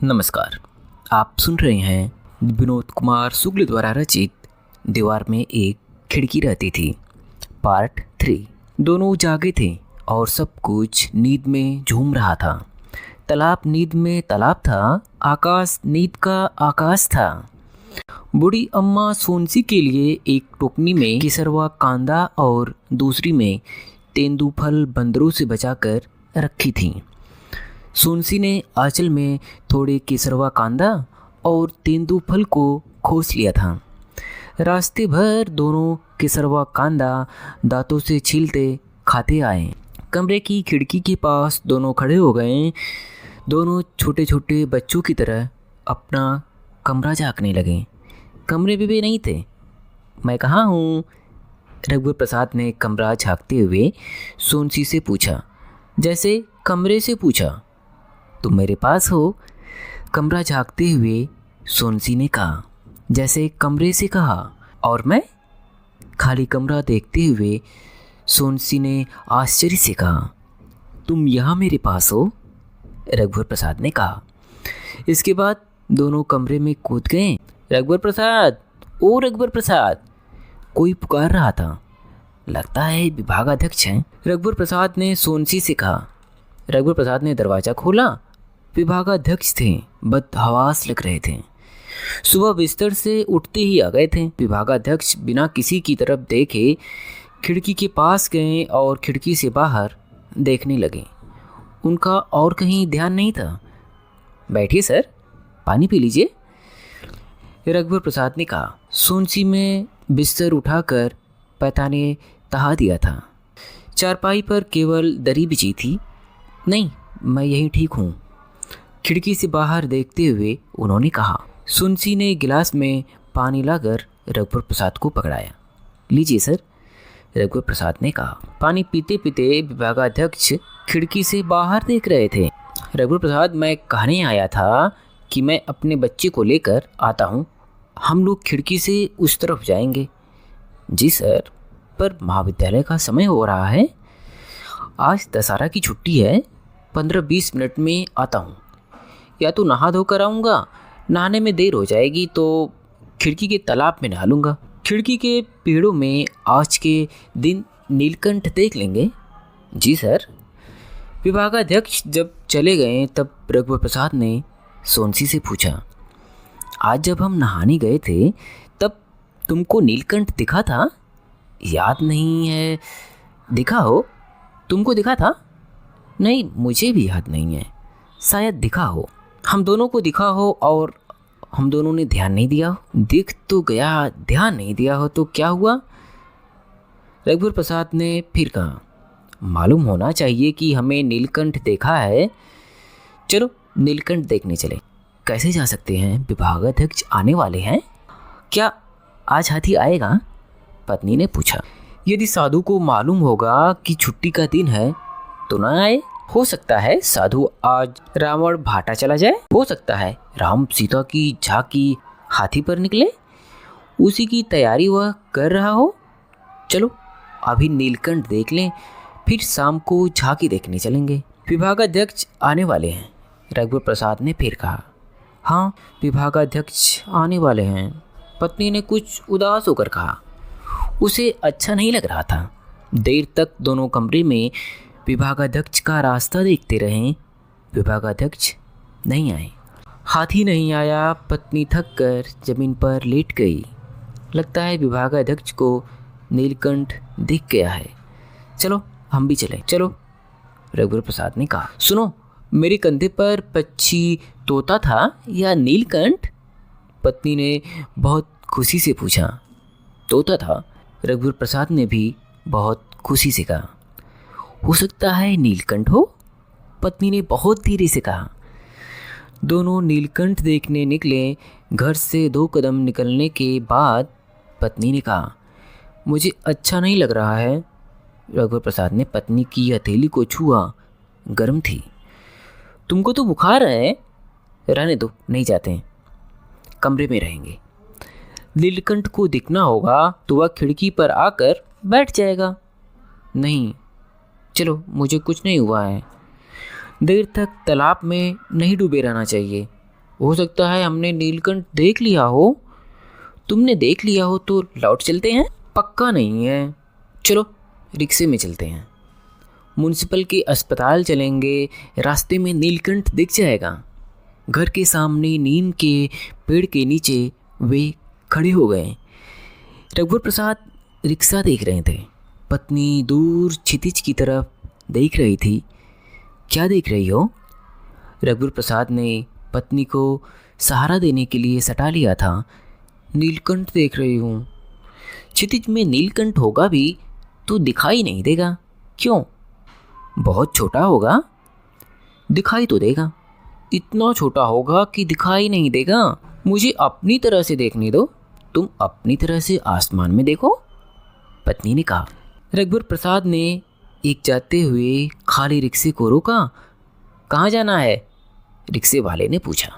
नमस्कार। आप सुन रहे हैं विनोद कुमार शुक्ल द्वारा रचित दीवार में एक खिड़की रहती थी, पार्ट 3। दोनों जागे थे और सब कुछ नींद में झूम रहा था। तालाब नींद में तालाब था, आकाश नींद का आकाश था। बूढ़ी अम्मा सोनसी के लिए एक टोकनी में केसरवा कांदा और दूसरी में तेंदूफल बंदरों से बचाकर रखी थी। सोनसी ने आंचल में थोड़े केसरवा कांदा और तेंदूफल को खोस लिया था। रास्ते भर दोनों केसरवा कांदा दांतों से छीलते खाते आए। कमरे की खिड़की के पास दोनों खड़े हो गए। दोनों छोटे छोटे बच्चों की तरह अपना कमरा झांकने लगे। कमरे में भी नहीं थे। मैं कहाँ हूँ? रघुवर प्रसाद ने कमरा झांकते हुए सोनसी से पूछा, जैसे कमरे से पूछा। तुम मेरे पास हो? कमरा झांकते हुए सोनसी ने कहा, जैसे कमरे से कहा। और मैं? खाली कमरा देखते हुए सोनसी ने आश्चर्य से कहा, तुम यहाँ मेरे पास हो? रघुवर प्रसाद ने कहा। इसके बाद दोनों कमरे में कूद गए। रघुवर प्रसाद, ओ रघुवर प्रसाद, कोई पुकार रहा था। लगता है विभागाध्यक्ष हैं। रघुवर प्रसाद ने सोनसी से कहा। रघुवर प्रसाद ने दरवाज़ा खोला। विभागाध्यक्ष थे, बदहवास लग रहे थे। सुबह बिस्तर से उठते ही आ गए थे। विभागाध्यक्ष बिना किसी की तरफ देखे खिड़की के पास गए और खिड़की से बाहर देखने लगे। उनका और कहीं ध्यान नहीं था। बैठिए सर, पानी पी लीजिए, रघुवर प्रसाद ने कहा। सोनसी में बिस्तर उठाकर पैताने तहा दिया था। चारपाई पर केवल दरी बिछी थी। नहीं, मैं यहीं ठीक हूँ, खिड़की से बाहर देखते हुए उन्होंने कहा। सोनसी ने गिलास में पानी लाकर रघुवर प्रसाद को पकड़ाया। लीजिए सर, रघुवर प्रसाद ने कहा। पानी पीते पीते विभागाध्यक्ष खिड़की से बाहर देख रहे थे। रघुवर प्रसाद, मैं कहने आया था कि मैं अपने बच्चे को लेकर आता हूँ। हम लोग खिड़की से उस तरफ जाएंगे। जी सर, पर महाविद्यालय का समय हो रहा है। आज दशहरा की छुट्टी है। 15-20 मिनट में आता हूँ। या तो नहा धोकर आऊँगा, नहाने में देर हो जाएगी तो खिड़की के तालाब में नहा लूँगा। खिड़की के पेड़ों में आज के दिन नीलकंठ देख लेंगे। जी सर। विभागाध्यक्ष जब चले गए तब रघुवर प्रसाद ने सोनसी से पूछा, आज जब हम नहाने गए थे तब तुमको नीलकंठ दिखा था? याद नहीं है। दिखा हो? तुमको दिखा था? नहीं, मुझे भी याद नहीं है। शायद दिखा हो। हम दोनों को दिखा हो और हम दोनों ने ध्यान नहीं दिया हो। दिख तो गया, ध्यान नहीं दिया हो तो क्या हुआ? रघुवर प्रसाद ने फिर कहा, मालूम होना चाहिए कि हमें नीलकंठ देखा है। चलो नीलकंठ देखने चले। कैसे जा सकते हैं? विभागाध्यक्ष आने वाले हैं। क्या आज हाथी आएगा? पत्नी ने पूछा। यदि साधु को मालूम होगा कि छुट्टी का दिन है तो ना आए। हो सकता है साधु आज रावण भाटा चला जाए। हो सकता है राम सीता की झांकी हाथी पर निकले, उसी की तैयारी वह कर रहा हो। चलो अभी नीलकंठ देख लें, फिर शाम को झांकी देखने चलेंगे। विभागाध्यक्ष आने वाले हैं, रघुवर प्रसाद ने फिर कहा। हाँ, विभागाध्यक्ष आने वाले हैं, पत्नी ने कुछ उदास होकर कहा। उसे अच्छा नहीं लग रहा था। देर तक दोनों कमरे में विभागाध्यक्ष का रास्ता देखते रहे। विभागाध्यक्ष नहीं आए। हाथी नहीं आया। पत्नी थक कर जमीन पर लेट गई। लगता है विभागाध्यक्ष को नीलकंठ दिख गया है। चलो हम भी चलें। चलो, रघुवर प्रसाद ने कहा। सुनो, मेरे कंधे पर पक्षी तोता था या नीलकंठ? पत्नी ने बहुत खुशी से पूछा। तोता था, रघुवर प्रसाद ने भी बहुत खुशी से कहा। हो सकता है नीलकंठ हो, पत्नी ने बहुत धीरे से कहा। दोनों नीलकंठ देखने निकले। घर से 2 कदम निकलने के बाद पत्नी ने कहा, मुझे अच्छा नहीं लग रहा है। रघुवर प्रसाद ने पत्नी की हथेली को छुआ। गर्म थी। तुमको तो बुखार है। रहने दो, नहीं जाते हैं, कमरे में रहेंगे। नीलकंठ को दिखना होगा तो वह खिड़की पर आकर बैठ जाएगा। नहीं, चलो, मुझे कुछ नहीं हुआ है। देर तक तालाब में नहीं डूबे रहना चाहिए। हो सकता है हमने नीलकंठ देख लिया हो। तुमने देख लिया हो तो लौट चलते हैं। पक्का नहीं है, चलो रिक्शे में चलते हैं। म्युनिसिपल के अस्पताल चलेंगे, रास्ते में नीलकंठ दिख जाएगा। घर के सामने नीम के पेड़ के नीचे वे खड़े हो गए। रघुवर प्रसाद रिक्शा देख रहे थे। पत्नी दूर क्षितिज की तरफ देख रही थी। क्या देख रही हो? रघुवर प्रसाद ने पत्नी को सहारा देने के लिए सटा लिया था। नीलकंठ देख रही हूँ। क्षितिज में नीलकंठ होगा भी तो दिखाई नहीं देगा। क्यों? बहुत छोटा होगा। दिखाई तो देगा। इतना छोटा होगा कि दिखाई नहीं देगा। मुझे अपनी तरह से देखने दो। तुम अपनी तरह से आसमान में देखो, पत्नी ने कहा। रघुवर प्रसाद ने एक जाते हुए खाली रिक्शे को रोका। कहाँ जाना है? रिक्शे वाले ने पूछा।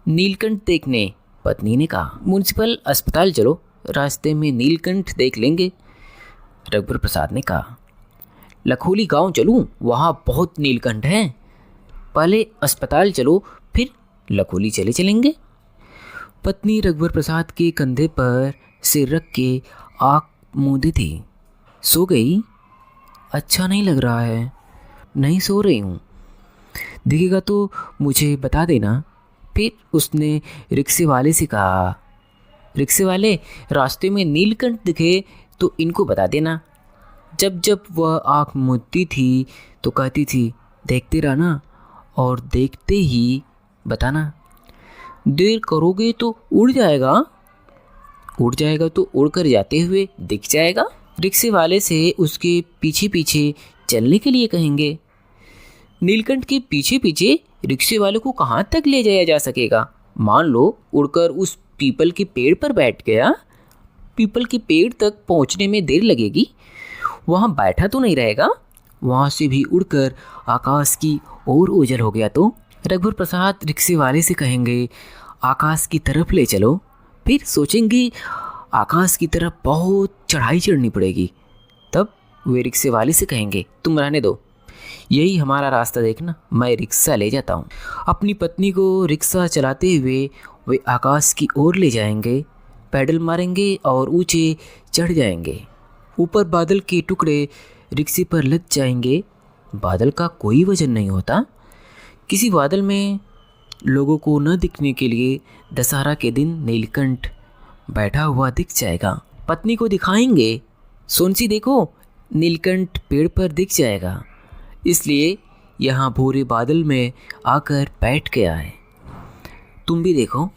नीलकंठ देखने, पत्नी ने कहा। म्युनिसिपल अस्पताल चलो, रास्ते में नीलकंठ देख लेंगे, रघुवर प्रसाद ने कहा। लखोली गांव चलूं, वहाँ बहुत नीलकंठ हैं। पहले अस्पताल चलो, फिर लखोली चले चलेंगे। पत्नी रघुवर प्रसाद के कंधे पर सिर रख के आँख मूंदी थी। सो गई? अच्छा नहीं लग रहा है। नहीं सो रही हूँ। दिखेगा तो मुझे बता देना। फिर उसने रिक्शे वाले से कहा। रिक्शे वाले, रास्ते में नीलकंठ दिखे तो इनको बता देना। जब जब वह आँख मूंदती थी तो कहती थी, देखते रहना और देखते ही बताना। देर करोगे तो उड़ जाएगा। उड़ जाएगा तो उड़कर जाते हुए दिख जाएगा। रिक्शे वाले से उसके पीछे पीछे चलने के लिए कहेंगे। नीलकंठ के पीछे पीछे रिक्शे वाले को कहाँ तक ले जाया जा सकेगा? मान लो उड़कर उस पीपल के पेड़ पर बैठ गया। पीपल के पेड़ तक पहुँचने में देर लगेगी। वहाँ बैठा तो नहीं रहेगा। वहाँ से भी उड़कर आकाश की ओर ओझल हो गया तो? रघुवर प्रसाद रिक्शे वाले से कहेंगे, आकाश की तरफ ले चलो। फिर सोचेंगे आकाश की तरफ बहुत चढ़ाई चढ़नी पड़ेगी। तब वे रिक्शे वाले से कहेंगे, तुम रहने दो, यही हमारा रास्ता देखना, मैं रिक्शा ले जाता हूँ। अपनी पत्नी को रिक्शा चलाते हुए वे आकाश की ओर ले जाएंगे। पैडल मारेंगे और ऊंचे चढ़ जाएंगे। ऊपर बादल के टुकड़े रिक्शे पर लद जाएंगे। बादल का कोई वजन नहीं होता। किसी बादल में लोगों को न दिखने के लिए दशहरा के दिन नीलकंठ बैठा हुआ दिख जाएगा। पत्नी को दिखाएंगे, सोनसी देखो, नीलकंठ पेड़ पर दिख जाएगा। इसलिए यहाँ भूरे बादल में आकर बैठ गया है। तुम भी देखो।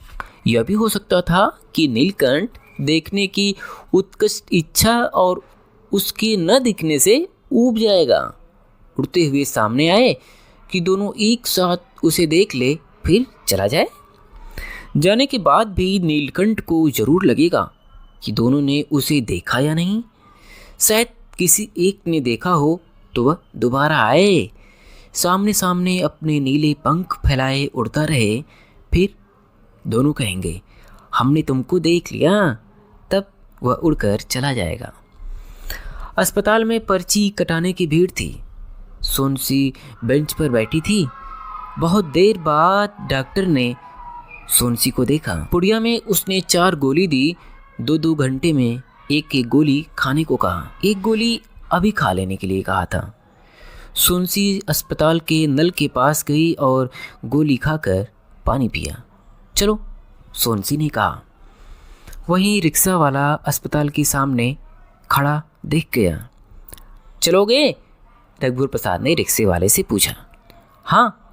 यह भी हो सकता था कि नीलकंठ देखने की उत्कृष्ट इच्छा और उसके न दिखने से ऊब जाएगा। उड़ते हुए सामने आए कि दोनों एक साथ उसे देख ले, फिर चला जाए। जाने के बाद भी नीलकंठ को जरूर लगेगा कि दोनों ने उसे देखा या नहीं। शायद किसी एक ने देखा हो तो वह दोबारा आए, सामने सामने अपने नीले पंख फैलाए उड़ता रहे। फिर दोनों कहेंगे, हमने तुमको देख लिया। तब वह उड़कर चला जाएगा। अस्पताल में पर्ची कटाने की भीड़ थी। सोनसी बेंच पर बैठी थी। बहुत देर बाद डॉक्टर ने सोनसी को देखा। पुड़िया में उसने 4 गोली दी। 2-2 घंटे में एक एक गोली खाने को कहा। एक गोली अभी खा लेने के लिए कहा था। सोनसी अस्पताल के नल के पास गई और गोली खाकर पानी पिया। चलो, सोनसी ने कहा। वहीं रिक्शा वाला अस्पताल के सामने खड़ा दिख गया। चलोगे? रघुवर प्रसाद ने रिक्शे वाले से पूछा। हाँ।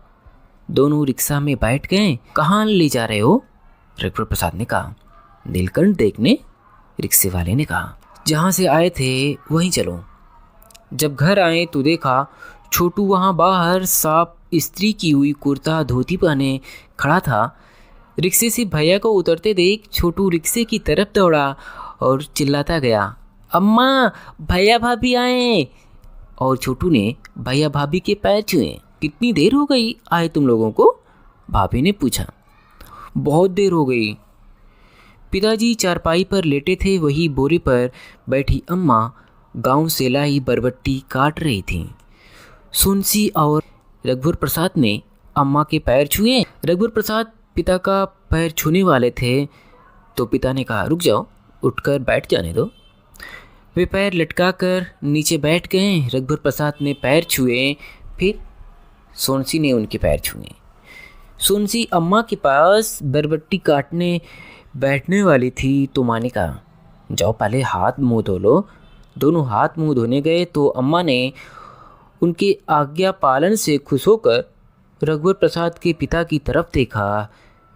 दोनों रिक्शा में बैठ गए। कहाँ ले जा रहे हो? रघुवर प्रसाद ने कहा। नीलकंठ देखने, रिक्शे वाले ने कहा। जहाँ से आए थे वहीं चलो। जब घर आए तो देखा छोटू वहाँ बाहर साफ इस्त्री की हुई कुर्ता धोती पहने खड़ा था। रिक्शे से भैया को उतरते देख छोटू रिक्शे की तरफ दौड़ा और चिल्लाता गया, अम्मा, भैया भाभी आए। और छोटू ने भैया भाभी के पैर छुए। कितनी देर हो गई आए तुम लोगों को? भाभी ने पूछा। बहुत देर हो गई। पिताजी चारपाई पर लेटे थे। वही बोरे पर बैठी अम्मा गांव से लाई बरबट्टी काट रही थी। सोनसी और रघुवर प्रसाद ने अम्मा के पैर छुए। रघुवर प्रसाद पिता का पैर छूने वाले थे तो पिता ने कहा, रुक जाओ, उठकर बैठ जाने दो। वे पैर लटकाकर नीचे बैठ गए। रघुवर प्रसाद ने पैर छुए, फिर सोनसी ने उनके पैर छुए। सोनसी अम्मा के पास बरबट्टी काटने बैठने वाली थी तो माँ ने कहा, जाओ पहले हाथ मुंह धो लो। दोनों हाथ मुंह धोने गए तो अम्मा ने उनके आज्ञा पालन से खुश होकर रघुवर प्रसाद के पिता की तरफ देखा।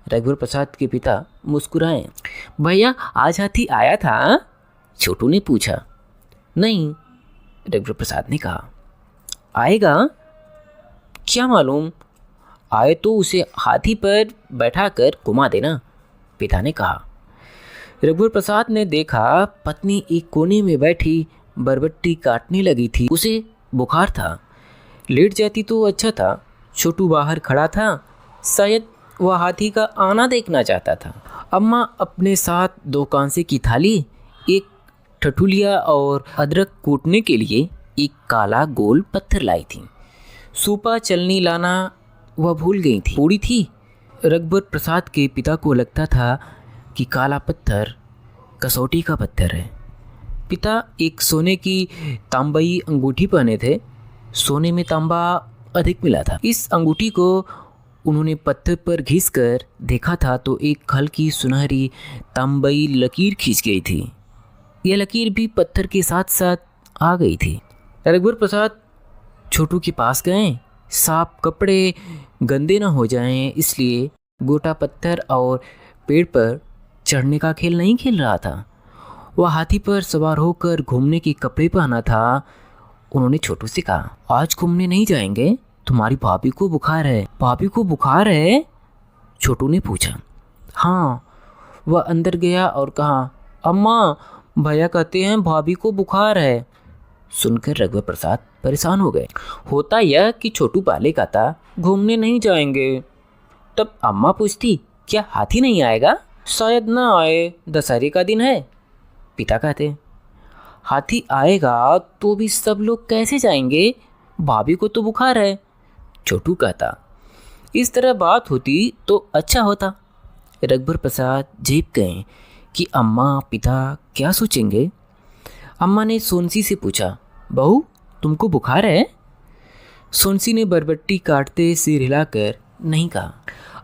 रघुवर प्रसाद के पिता मुस्कुराए। भैया आज हाथी आया था? छोटू ने पूछा। नहीं, रघुवर प्रसाद ने कहा। आएगा? क्या मालूम, आए तो उसे हाथी पर बैठाकर घुमा देना, पिता ने कहा। रघुवर प्रसाद ने देखा पत्नी एक कोने में बैठी बरबट्टी काटने लगी थी। उसे बुखार था, लेट जाती तो अच्छा था। छोटू बाहर खड़ा था, शायद वह हाथी का आना देखना चाहता था। अम्मा अपने साथ 2 कांसे की थाली, एक ठठुलिया और अदरक कूटने के लिए एक काला गोल पत्थर लाई थी। सूपा चलनी लाना वह भूल गई थी। पूरी थी। रघुवर प्रसाद के पिता को लगता था कि काला पत्थर कसौटी का पत्थर है। पिता एक सोने की तांबई अंगूठी पहने थे। सोने में तांबा अधिक मिला था। इस अंगूठी को उन्होंने पत्थर पर घिसकर देखा था तो एक हल्की सुनहरी तांबई लकीर खींच गई थी। यह लकीर भी पत्थर के साथ साथ आ गई थी। रघुवर प्रसाद छोटू के पास गए। साफ कपड़े गंदे न हो जाएं, इसलिए गोटा पत्थर और पेड़ पर चढ़ने का खेल नहीं खेल रहा था। वह हाथी पर सवार होकर घूमने के कपड़े पहना था। उन्होंने छोटू से कहा, आज घूमने नहीं जाएंगे? तुम्हारी भाभी को बुखार है। भाभी को बुखार है? छोटू ने पूछा। हाँ। वह अंदर गया और कहा, अम्मा भैया कहते हैं भाभी को बुखार है। सुनकर रघुवर प्रसाद परेशान हो गए। होता यह कि छोटू पहले कहता घूमने नहीं जाएंगे, तब अम्मा पूछती क्या हाथी नहीं आएगा? शायद ना आए, दशहरे का दिन है। पिता कहते हाथी आएगा तो भी सब लोग कैसे जाएंगे? भाभी को तो बुखार है। छोटू कहता इस तरह बात होती तो अच्छा होता। रघुवर प्रसाद झेप गए कि अम्मा पिता क्या सोचेंगे। अम्मा ने सोनसी से पूछा, बहू तुमको बुखार है? सोनसी ने बरबट्टी काटते सिर हिलाकर नहीं कहा।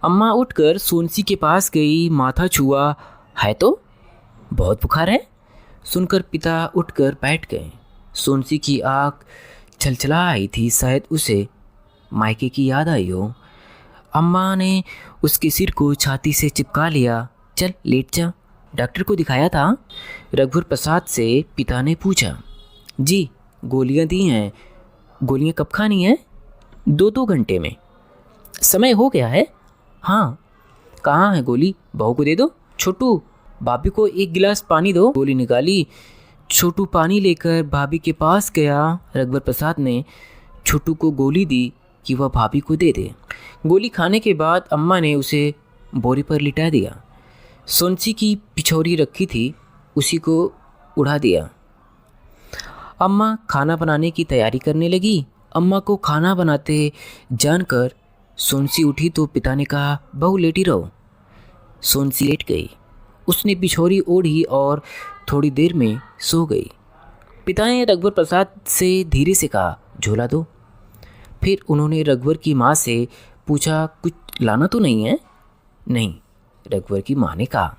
अम्मा उठकर सोनसी के पास गई, माथा छुआ। है तो बहुत बुखार है? सुनकर पिता उठकर बैठ गए। सोनसी की आँख छलछला आई थी, शायद उसे मायके की याद आई हो। अम्मा ने उसके सिर को छाती से चिपका लिया। चल लेट जा, डॉक्टर को दिखाया था? रघुवर प्रसाद से पिता ने पूछा। जी, गोलियां दी हैं। गोलियां कब खानी है? 2-2 घंटे में। समय हो गया है? हाँ। कहाँ है गोली? बहू को दे दो। छोटू भाभी को 1 गिलास पानी दो। गोली निकाली। छोटू पानी लेकर भाभी के पास गया। रघुवर प्रसाद ने छोटू को गोली दी कि वह भाभी को दे दे। गोली खाने के बाद अम्मा ने उसे बोरे पर लिटा दिया। सोनसी की पिछौरी रखी थी, उसी को उड़ा दिया। अम्मा खाना बनाने की तैयारी करने लगी। अम्मा को खाना बनाते जानकर सोनसी उठी तो पिता ने कहा, बहू लेटी रहो। सोनसी लेट गई। उसने पिछौरी ओढ़ी और थोड़ी देर में सो गई। पिता ने रघुवर प्रसाद से धीरे से कहा, झोला दो। फिर उन्होंने रघुवर की माँ से पूछा, कुछ लाना तो नहीं है? नहीं, रघुवर की माँ ने कहा,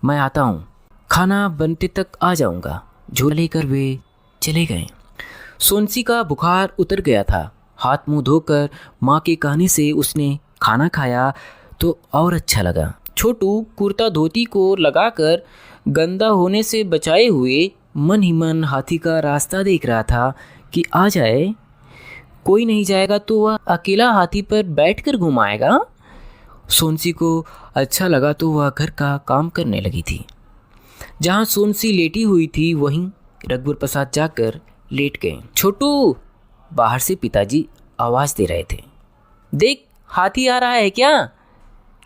मैं आता हूँ, खाना बनते तक आ जाऊँगा। झोला लेकर वे चले गए। सोनसी का बुखार उतर गया था। हाथ मुंह धोकर माँ के कहने से उसने खाना खाया तो और अच्छा लगा। छोटू कुर्ता धोती को लगाकर गंदा होने से बचाए हुए मन ही मन हाथी का रास्ता देख रहा था कि आ जाए। कोई नहीं जाएगा तो वह अकेला हाथी पर बैठकर घुमाएगा। सोनसी को अच्छा लगा तो वह घर का काम करने लगी थी। जहाँ सोनसी लेटी हुई थी वहीं रघुवर प्रसाद जाकर लेट गए। छोटू, बाहर से पिताजी आवाज़ दे रहे थे। देख, हाथी आ रहा है क्या?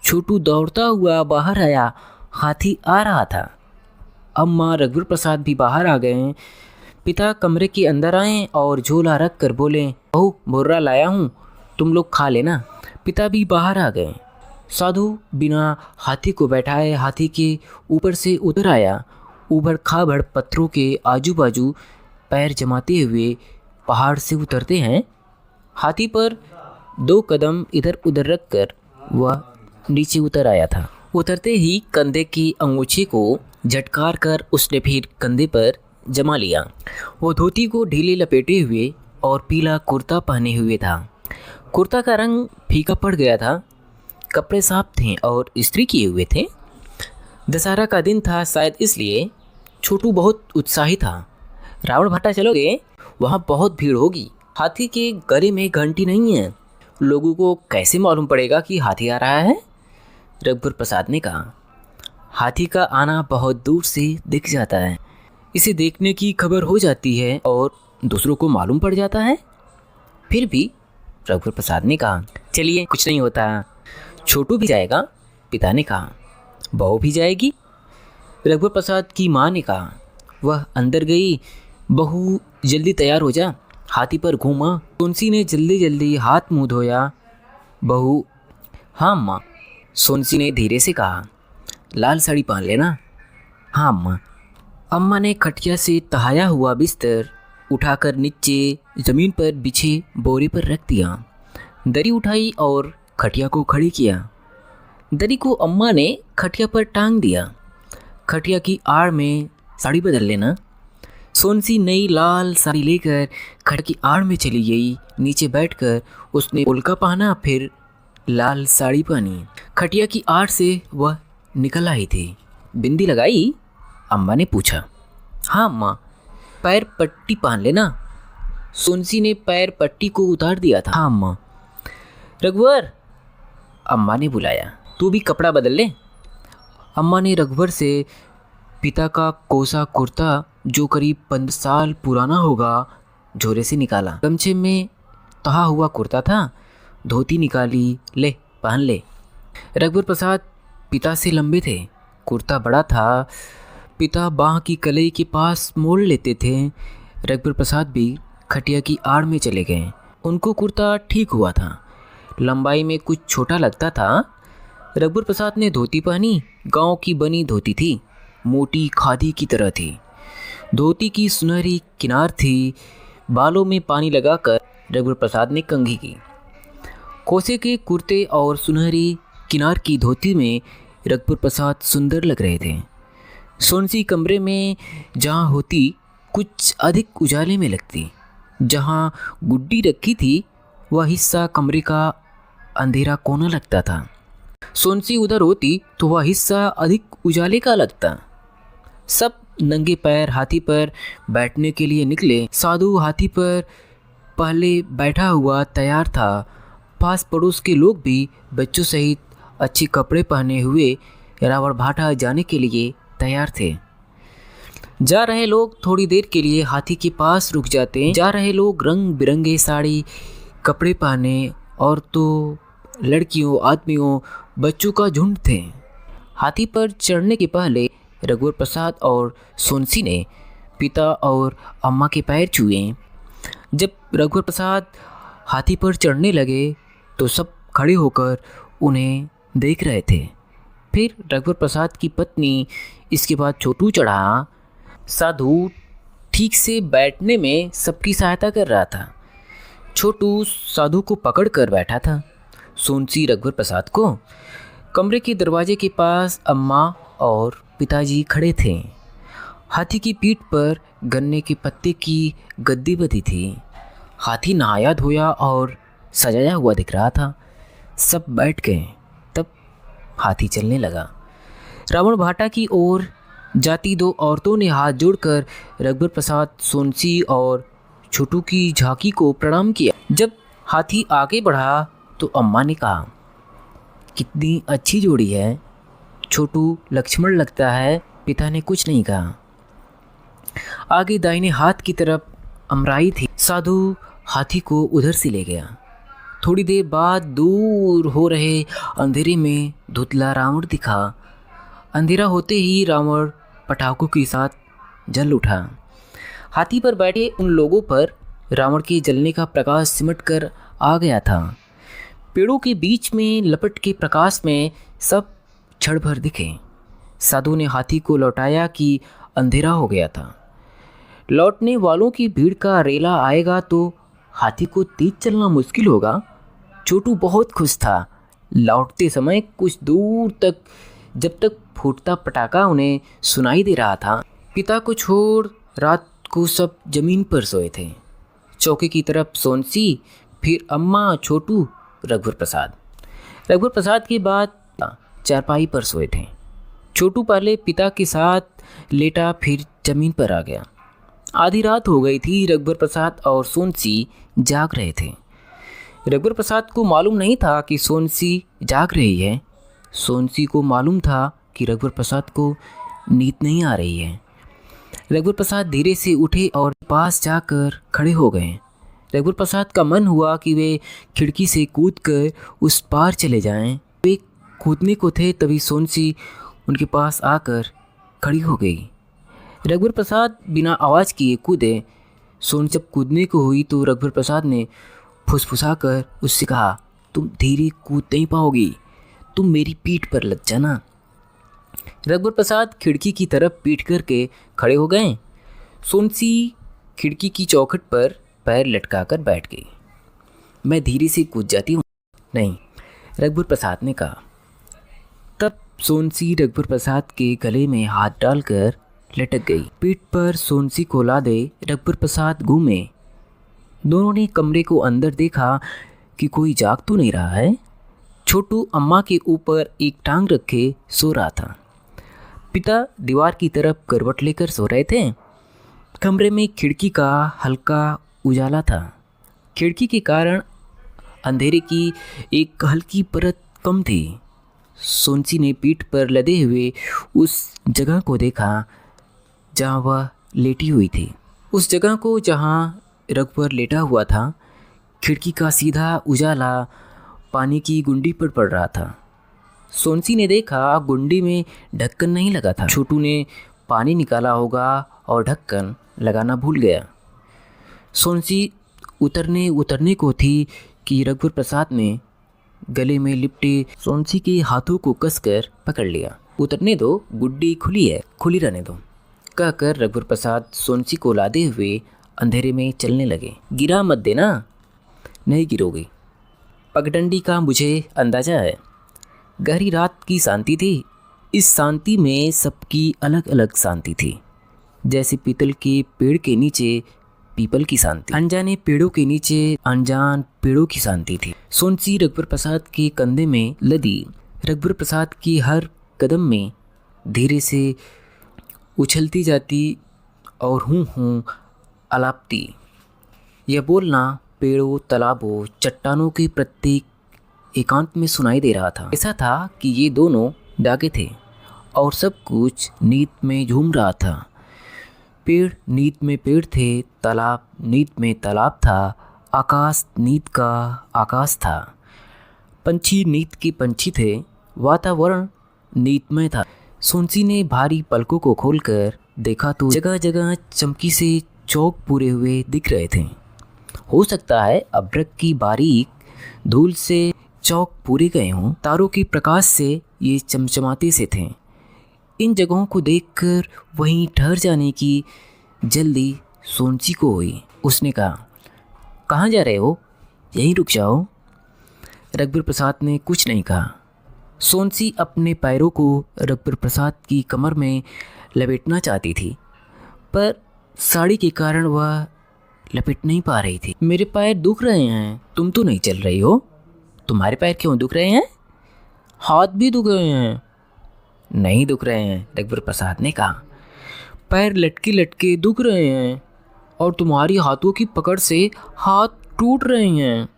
छोटू दौड़ता हुआ बाहर आया। हाथी आ रहा था। अम्मा रघुवर प्रसाद भी बाहर आ गए। पिता कमरे के अंदर आए और झोला रख कर बोले, बहू मुर्रा लाया हूँ, तुम लोग खा लेना। पिता भी बाहर आ गए। साधु बिना हाथी को बैठाए हाथी के ऊपर से उतर आया। ऊबड़ खाबड़ पत्थरों के आजू बाजू पैर जमाते हुए पहाड़ से उतरते हैं। हाथी पर 2 कदम इधर उधर रखकर वह नीचे उतर आया था। उतरते ही कंधे की अंगूछे को झटकार कर उसने फिर कंधे पर जमा लिया। वो धोती को ढीले लपेटे हुए और पीला कुर्ता पहने हुए था। कुर्ता का रंग फीका पड़ गया था। कपड़े साफ थे और इस्त्री किए हुए थे। दशहरा का दिन था, शायद इसलिए छोटू बहुत उत्साही था। रावण भाटा चलोगे? वहाँ बहुत भीड़ होगी। हाथी के गले में घंटी नहीं है, लोगों को कैसे मालूम पड़ेगा कि हाथी आ रहा है? रघुवर प्रसाद ने कहा। हाथी का आना बहुत दूर से दिख जाता है, इसे देखने की खबर हो जाती है और दूसरों को मालूम पड़ जाता है। फिर भी रघुवर प्रसाद ने कहा, चलिए कुछ नहीं होता। छोटू भी जाएगा, पिता ने कहा। बहू भी जाएगी, रघुवर प्रसाद की माँ ने कहा। वह अंदर गई। बहू जल्दी तैयार हो जा, हाथी पर घूमा। सोनसी ने जल्दी जल्दी हाथ मुंह धोया। बहू, हाँ माँ, सोनसी ने धीरे से कहा। लाल साड़ी पहन लेना। हाँ अम्मा। अम्मा ने खटिया से तहाया हुआ बिस्तर उठाकर नीचे ज़मीन पर बिछे बोरे पर रख दिया। दरी उठाई और खटिया को खड़ी किया। दरी को अम्मा ने खटिया पर टांग दिया। खटिया की आड़ में साड़ी बदल लेना। सोनसी नई लाल साड़ी लेकर खटिया की आड़ में चली गई। नीचे बैठकर उसने उल्का पहना, फिर लाल साड़ी पहनी। खटिया की आड़ से वह निकल आई थी। बिंदी लगाई? अम्मा ने पूछा। हाँ अम्मा। पैर पट्टी पहन लेना। सोनसी ने पैर पट्टी को उतार दिया था। हाँ अम्मा। रघुवर, अम्मा ने बुलाया, तू भी कपड़ा बदल ले। अम्मा ने रघुवर से पिता का कोसा कुर्ता, जो करीब 15 साल पुराना होगा, झोरे से निकाला। गमछे में तहा हुआ कुर्ता था। धोती निकाली, ले पहन ले। रघुवर प्रसाद पिता से लंबे थे। कुर्ता बड़ा था। पिता बाह की कलाई के पास मोड़ लेते थे। रघुवर प्रसाद भी खटिया की आड़ में चले गए। उनको कुर्ता ठीक हुआ था, लंबाई में कुछ छोटा लगता था। रघुवर प्रसाद ने धोती पहनी। गांव की बनी धोती थी, मोटी खादी की तरह थी। धोती की सुनहरी किनार थी। बालों में पानी लगाकर रघुवर प्रसाद ने कंघी की। कोसे के कुर्ते और सुनहरी किनार की धोती में रघुवर प्रसाद सुंदर लग रहे थे। सोनसी कमरे में जहाँ होती कुछ अधिक उजाले में लगती। जहाँ गुड्डी रखी थी वह हिस्सा कमरे का अंधेरा कोना लगता था। सोनसी उधर होती तो वह हिस्सा अधिक उजाले का लगता। सब नंगे पैर हाथी पर बैठने के लिए निकले। साधु हाथी पर पहले बैठा हुआ तैयार था। पास पड़ोस के लोग भी बच्चों सहित अच्छे कपड़े पहने हुए रावण भाटा जाने के लिए तैयार थे। जा रहे लोग थोड़ी देर के लिए हाथी के पास रुक जाते। जा रहे लोग रंग बिरंगे साड़ी कपड़े पहने, और तो लड़कियों, आदमियों, बच्चों का झुंड थे। हाथी पर चढ़ने के पहले रघुवर प्रसाद और सोनसी ने पिता और अम्मा के पैर छुए। जब रघुवर प्रसाद हाथी पर चढ़ने लगे तो सब खड़े होकर उन्हें देख रहे थे। फिर रघुवर प्रसाद की पत्नी, इसके बाद छोटू चढ़ा। साधु ठीक से बैठने में सबकी सहायता कर रहा था। छोटू साधु को पकड़ कर बैठा था। सोनसी रघुवर प्रसाद को। कमरे के दरवाजे के पास अम्मा और पिताजी खड़े थे। हाथी की पीठ पर गन्ने के पत्ते की गद्दी बंधी थी। हाथी नहाया धोया और सजाया हुआ दिख रहा था। सब बैठ गए। तब हाथी चलने लगा। रावण भाटा की ओर जाती 2 औरतों ने हाथ जोड़कर रघुवर प्रसाद, सोनसी और छोटू की झांकी को प्रणाम किया। जब हाथी आगे बढ़ा तो अम्मा ने कहा, कितनी अच्छी जोड़ी है, छोटू लक्ष्मण लगता है। पिता ने कुछ नहीं कहा। आगे दाहिने हाथ की तरफ अमराई थी। साधु हाथी को उधर से ले गया। थोड़ी देर बाद दूर हो रहे अंधेरे में धुतला रावण दिखा। अंधेरा होते ही रावण पटाखों के साथ जल उठा। हाथी पर बैठे उन लोगों पर रावण के जलने का प्रकाश सिमट कर आ गया था। पेड़ों के बीच में लपट के प्रकाश में सब क्षण भर दिखे। साधु ने हाथी को लौटाया कि अंधेरा हो गया था। लौटने वालों की भीड़ का रेला आएगा तो हाथी को तेज चलना मुश्किल होगा। छोटू बहुत खुश था। लौटते समय कुछ दूर तक, जब तक फूटता पटाखा उन्हें सुनाई दे रहा था, पिता को छोड़ रात को सब जमीन पर सोए थे। चौके की तरफ सोनसी, फिर अम्मा, छोटू, रघुवर प्रसाद। रघुवर प्रसाद के बाद चारपाई पर सोए थे। छोटू पहले पिता के साथ लेटा, फिर जमीन पर आ गया। आधी रात हो गई थी। रघुवर प्रसाद और सोनसी जाग रहे थे। रघुवर प्रसाद को मालूम नहीं था कि सोनसी जाग रही है। सोनसी को मालूम था कि रघुवर प्रसाद को नींद नहीं आ रही है। रघुवर प्रसाद धीरे से उठे और पास जाकर खड़े हो गए। रघुवर प्रसाद का मन हुआ कि वे खिड़की से कूदकर उस पार चले जाएं। वे कूदने को थे, तभी सोनसी उनके पास आकर खड़ी हो गई। रघुवर प्रसाद बिना आवाज़ किए कूदे। सोनसी जब कूदने को हुई तो रघुवर प्रसाद ने फुसफुसाकर उससे कहा, तुम धीरे कूद नहीं पाओगी, तुम मेरी पीठ पर लग जाना। रघुवर प्रसाद खिड़की की तरफ पीठ करके खड़े हो गए। सोनसी खिड़की की चौखट पर पैर लटकाकर बैठ गई। मैं धीरे से कूद जाती हूँ। नहीं, रघुवर प्रसाद ने कहा। तब सोनसी रघुवर प्रसाद के गले में हाथ डालकर लटक गई। पीठ पर सोनसी को लादे रघुवर प्रसाद घूमे। दोनों ने कमरे को अंदर देखा कि कोई जाग तो नहीं रहा है। छोटू अम्मा के ऊपर एक टांग रखे सो रहा था। पिता दीवार की तरफ करवट लेकर सो रहे थे। कमरे में खिड़की का हल्का उजाला था। खिड़की के कारण अंधेरे की एक हल्की परत कम थी। सोनसी ने पीठ पर लदे हुए उस जगह को देखा जहाँ वह लेटी हुई थी। उस जगह को जहाँ रघुवर लेटा हुआ था। खिड़की का सीधा उजाला पानी की गुंडी पर पड़ रहा था। सोनसी ने देखा गुंडी में ढक्कन नहीं लगा था। छोटू ने पानी निकाला होगा और ढक्कन लगाना भूल गया। सोनसी उतरने को थी कि रघुवर प्रसाद ने गले में लिपटे सोनसी के हाथों को कसकर पकड़ लिया। उतरने दो, गुड्डी खुली है, खुली रहने दो, कहकर रघुवर प्रसाद सोनसी को लादे हुए अंधेरे में चलने लगे। गिरा मत देना। नहीं गिरोगी, पगडंडी का मुझे अंदाजा है। गहरी रात की शांति थी। इस शांति में सबकी अलग अलग शांति थी। जैसे पीतल के पेड़ के नीचे पीपल की शांति, अनजाने पेड़ों के नीचे अनजान पेड़ों की शांति थी। सोनसी रघुवर प्रसाद के कंधे में लदी। रघुवर प्रसाद की हर कदम में धीरे से उछलती जाती और हूँ अलापती। यह बोलना पेड़ों, तालाबों, चट्टानों के प्रत्येक एकांत में सुनाई दे रहा था। ऐसा था कि ये दोनों जागे थे और सब कुछ नींद में झूम रहा था। पेड़ नींद में पेड़ थे, तालाब नींद में तालाब था, आकाश नींद का आकाश था, पंछी नींद के पंछी थे, वातावरण नींदमय था। सोनसी ने भारी पलकों को खोलकर देखा तो जगह जगह चमकी से चौक पूरे हुए दिख रहे थे। हो सकता है अब्रक की बारीक धूल से चौक पूरे गए हों। तारों के प्रकाश से ये चमचमाते से थे। इन जगहों को देखकर वहीं ठहर जाने की जल्दी सोनसी को हुई। उसने कहा, कहाँ जा रहे हो? यहीं रुक जाओ। रघुवर प्रसाद ने कुछ नहीं कहा। सोनसी अपने पैरों को रघुवर प्रसाद की कमर में लपेटना चाहती थी, पर साड़ी के कारण वह लपेट नहीं पा रही थी। मेरे पैर दुख रहे हैं। तुम तो नहीं चल रही हो। तुम्हारे पैर क्यों दुख रहे हैं? हाथ भी दुख रहे हैं। नहीं दुख रहे हैं, रघुवर प्रसाद ने कहा। पैर लटके लटके दुख रहे हैं और तुम्हारी हाथों की पकड़ से हाथ टूट रहे हैं।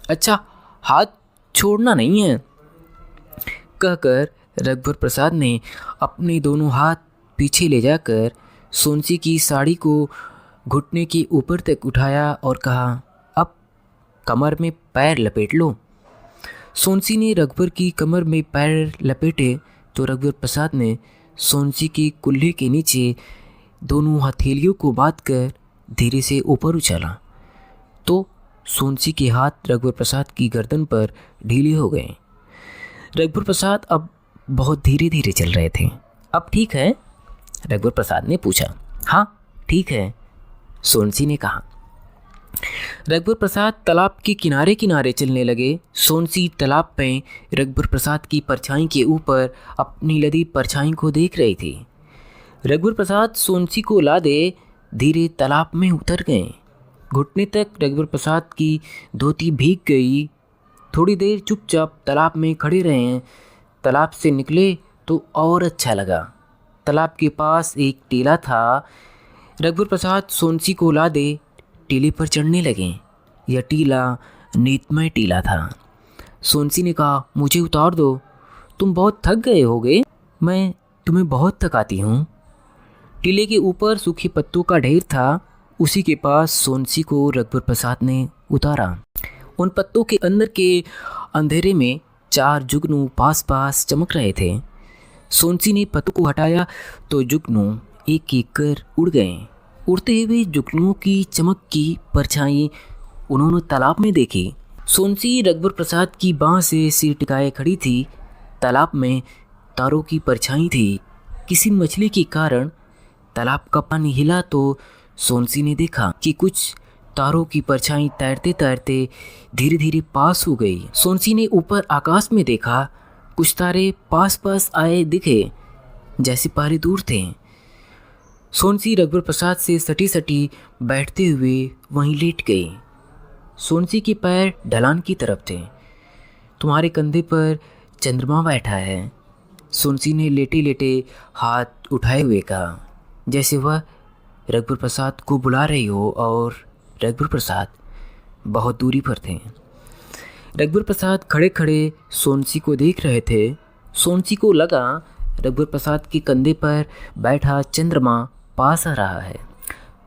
अच्छा, हाथ छोड़ना नहीं है, कहकर रघुवर प्रसाद ने अपने दोनों हाथ पीछे ले जाकर सोनसी की साड़ी को घुटने के ऊपर तक उठाया और कहा, अब कमर में पैर लपेट लो। सोनसी ने रघुवर की कमर में पैर लपेटे तो रघुवर प्रसाद ने सोनसी की कुल्हे के नीचे दोनों हथेलियों को बांधकर धीरे से ऊपर उछाला तो सोनसी के हाथ रघुवर प्रसाद की गर्दन पर ढीले हो गए। रघुवर प्रसाद अब बहुत धीरे धीरे चल रहे थे। अब ठीक है? रघुवर प्रसाद ने पूछा। हाँ ठीक है, सोनसी ने कहा। रघुवर प्रसाद तालाब के किनारे किनारे चलने लगे। सोनसी तालाब में रघुवर प्रसाद की परछाई के ऊपर अपनी लदी परछाई को देख रही थी। रघुवर प्रसाद सोनसी को लादे धीरे तालाब में उतर गए। घुटने तक रघुवर प्रसाद की धोती भीग गई। थोड़ी देर चुपचाप तालाब में खड़े रहे। तालाब से निकले तो और अच्छा लगा। तालाब के पास एक टीला था। रघुवर प्रसाद सोनसी को लादे टीले पर चढ़ने लगे। यह टीला नीतमय टीला था। सोनसी ने कहा, मुझे उतार दो, तुम बहुत थक गए होगे, मैं तुम्हें बहुत थकाती हूँ। टीले के ऊपर सूखे पत्तों का ढेर था। उसी के पास सोनसी को रघुवर प्रसाद ने उतारा। उन पत्तों के अंदर के अंधेरे में 4 जुगनू पास पास चमक रहे थे। सोनसी ने पत्तों को हटाया तो जुगनू एक एक कर उड़ गए। उड़ते हुए जुगनुओं की चमक की परछाई उन्होंने तालाब में देखी। सोनसी रघुवर प्रसाद की बाँह से सिर टिकाए खड़ी थी। तालाब में तारों की परछाई थी। किसी मछली के कारण तालाब का पानी हिला तो सोनसी ने देखा कि कुछ तारों की परछाई तैरते तैरते धीरे धीरे पास हो गई। सोनसी ने ऊपर आकाश में देखा। कुछ तारे पास पास आए दिखे, जैसे पारे दूर थे। सोनसी रघुवर प्रसाद से सटी सटी बैठते हुए वहीं लेट गई। सोनसी के पैर ढलान की तरफ थे। तुम्हारे कंधे पर चंद्रमा बैठा है, सोनसी ने लेटे लेटे हाथ उठाए हुए कहा, जैसे वह रघुवर प्रसाद को बुला रही हो और रघुवर प्रसाद बहुत दूरी पर थे। रघुवर प्रसाद खड़े खड़े सोनसी को देख रहे थे। सोनसी को लगा रघुवर प्रसाद के कंधे पर बैठा चंद्रमा पास आ रहा है।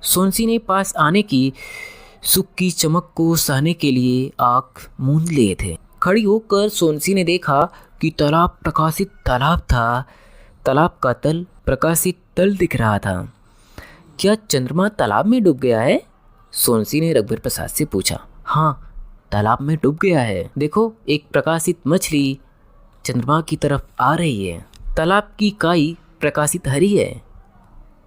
सोनसी ने पास आने की सुख की चमक को सहने के लिए आँख मूंद लिए थे। खड़ी होकर सोनसी ने देखा कि तालाब प्रकाशित तालाब था। तालाब का तल प्रकाशित तल दिख रहा था। क्या चंद्रमा तालाब में डूब गया है? सोनसी ने रघुवर प्रसाद से पूछा। हाँ, तालाब में डूब गया है। देखो, एक प्रकाशित मछली चंद्रमा की तरफ आ रही है। तालाब की काई प्रकाशित हरी है।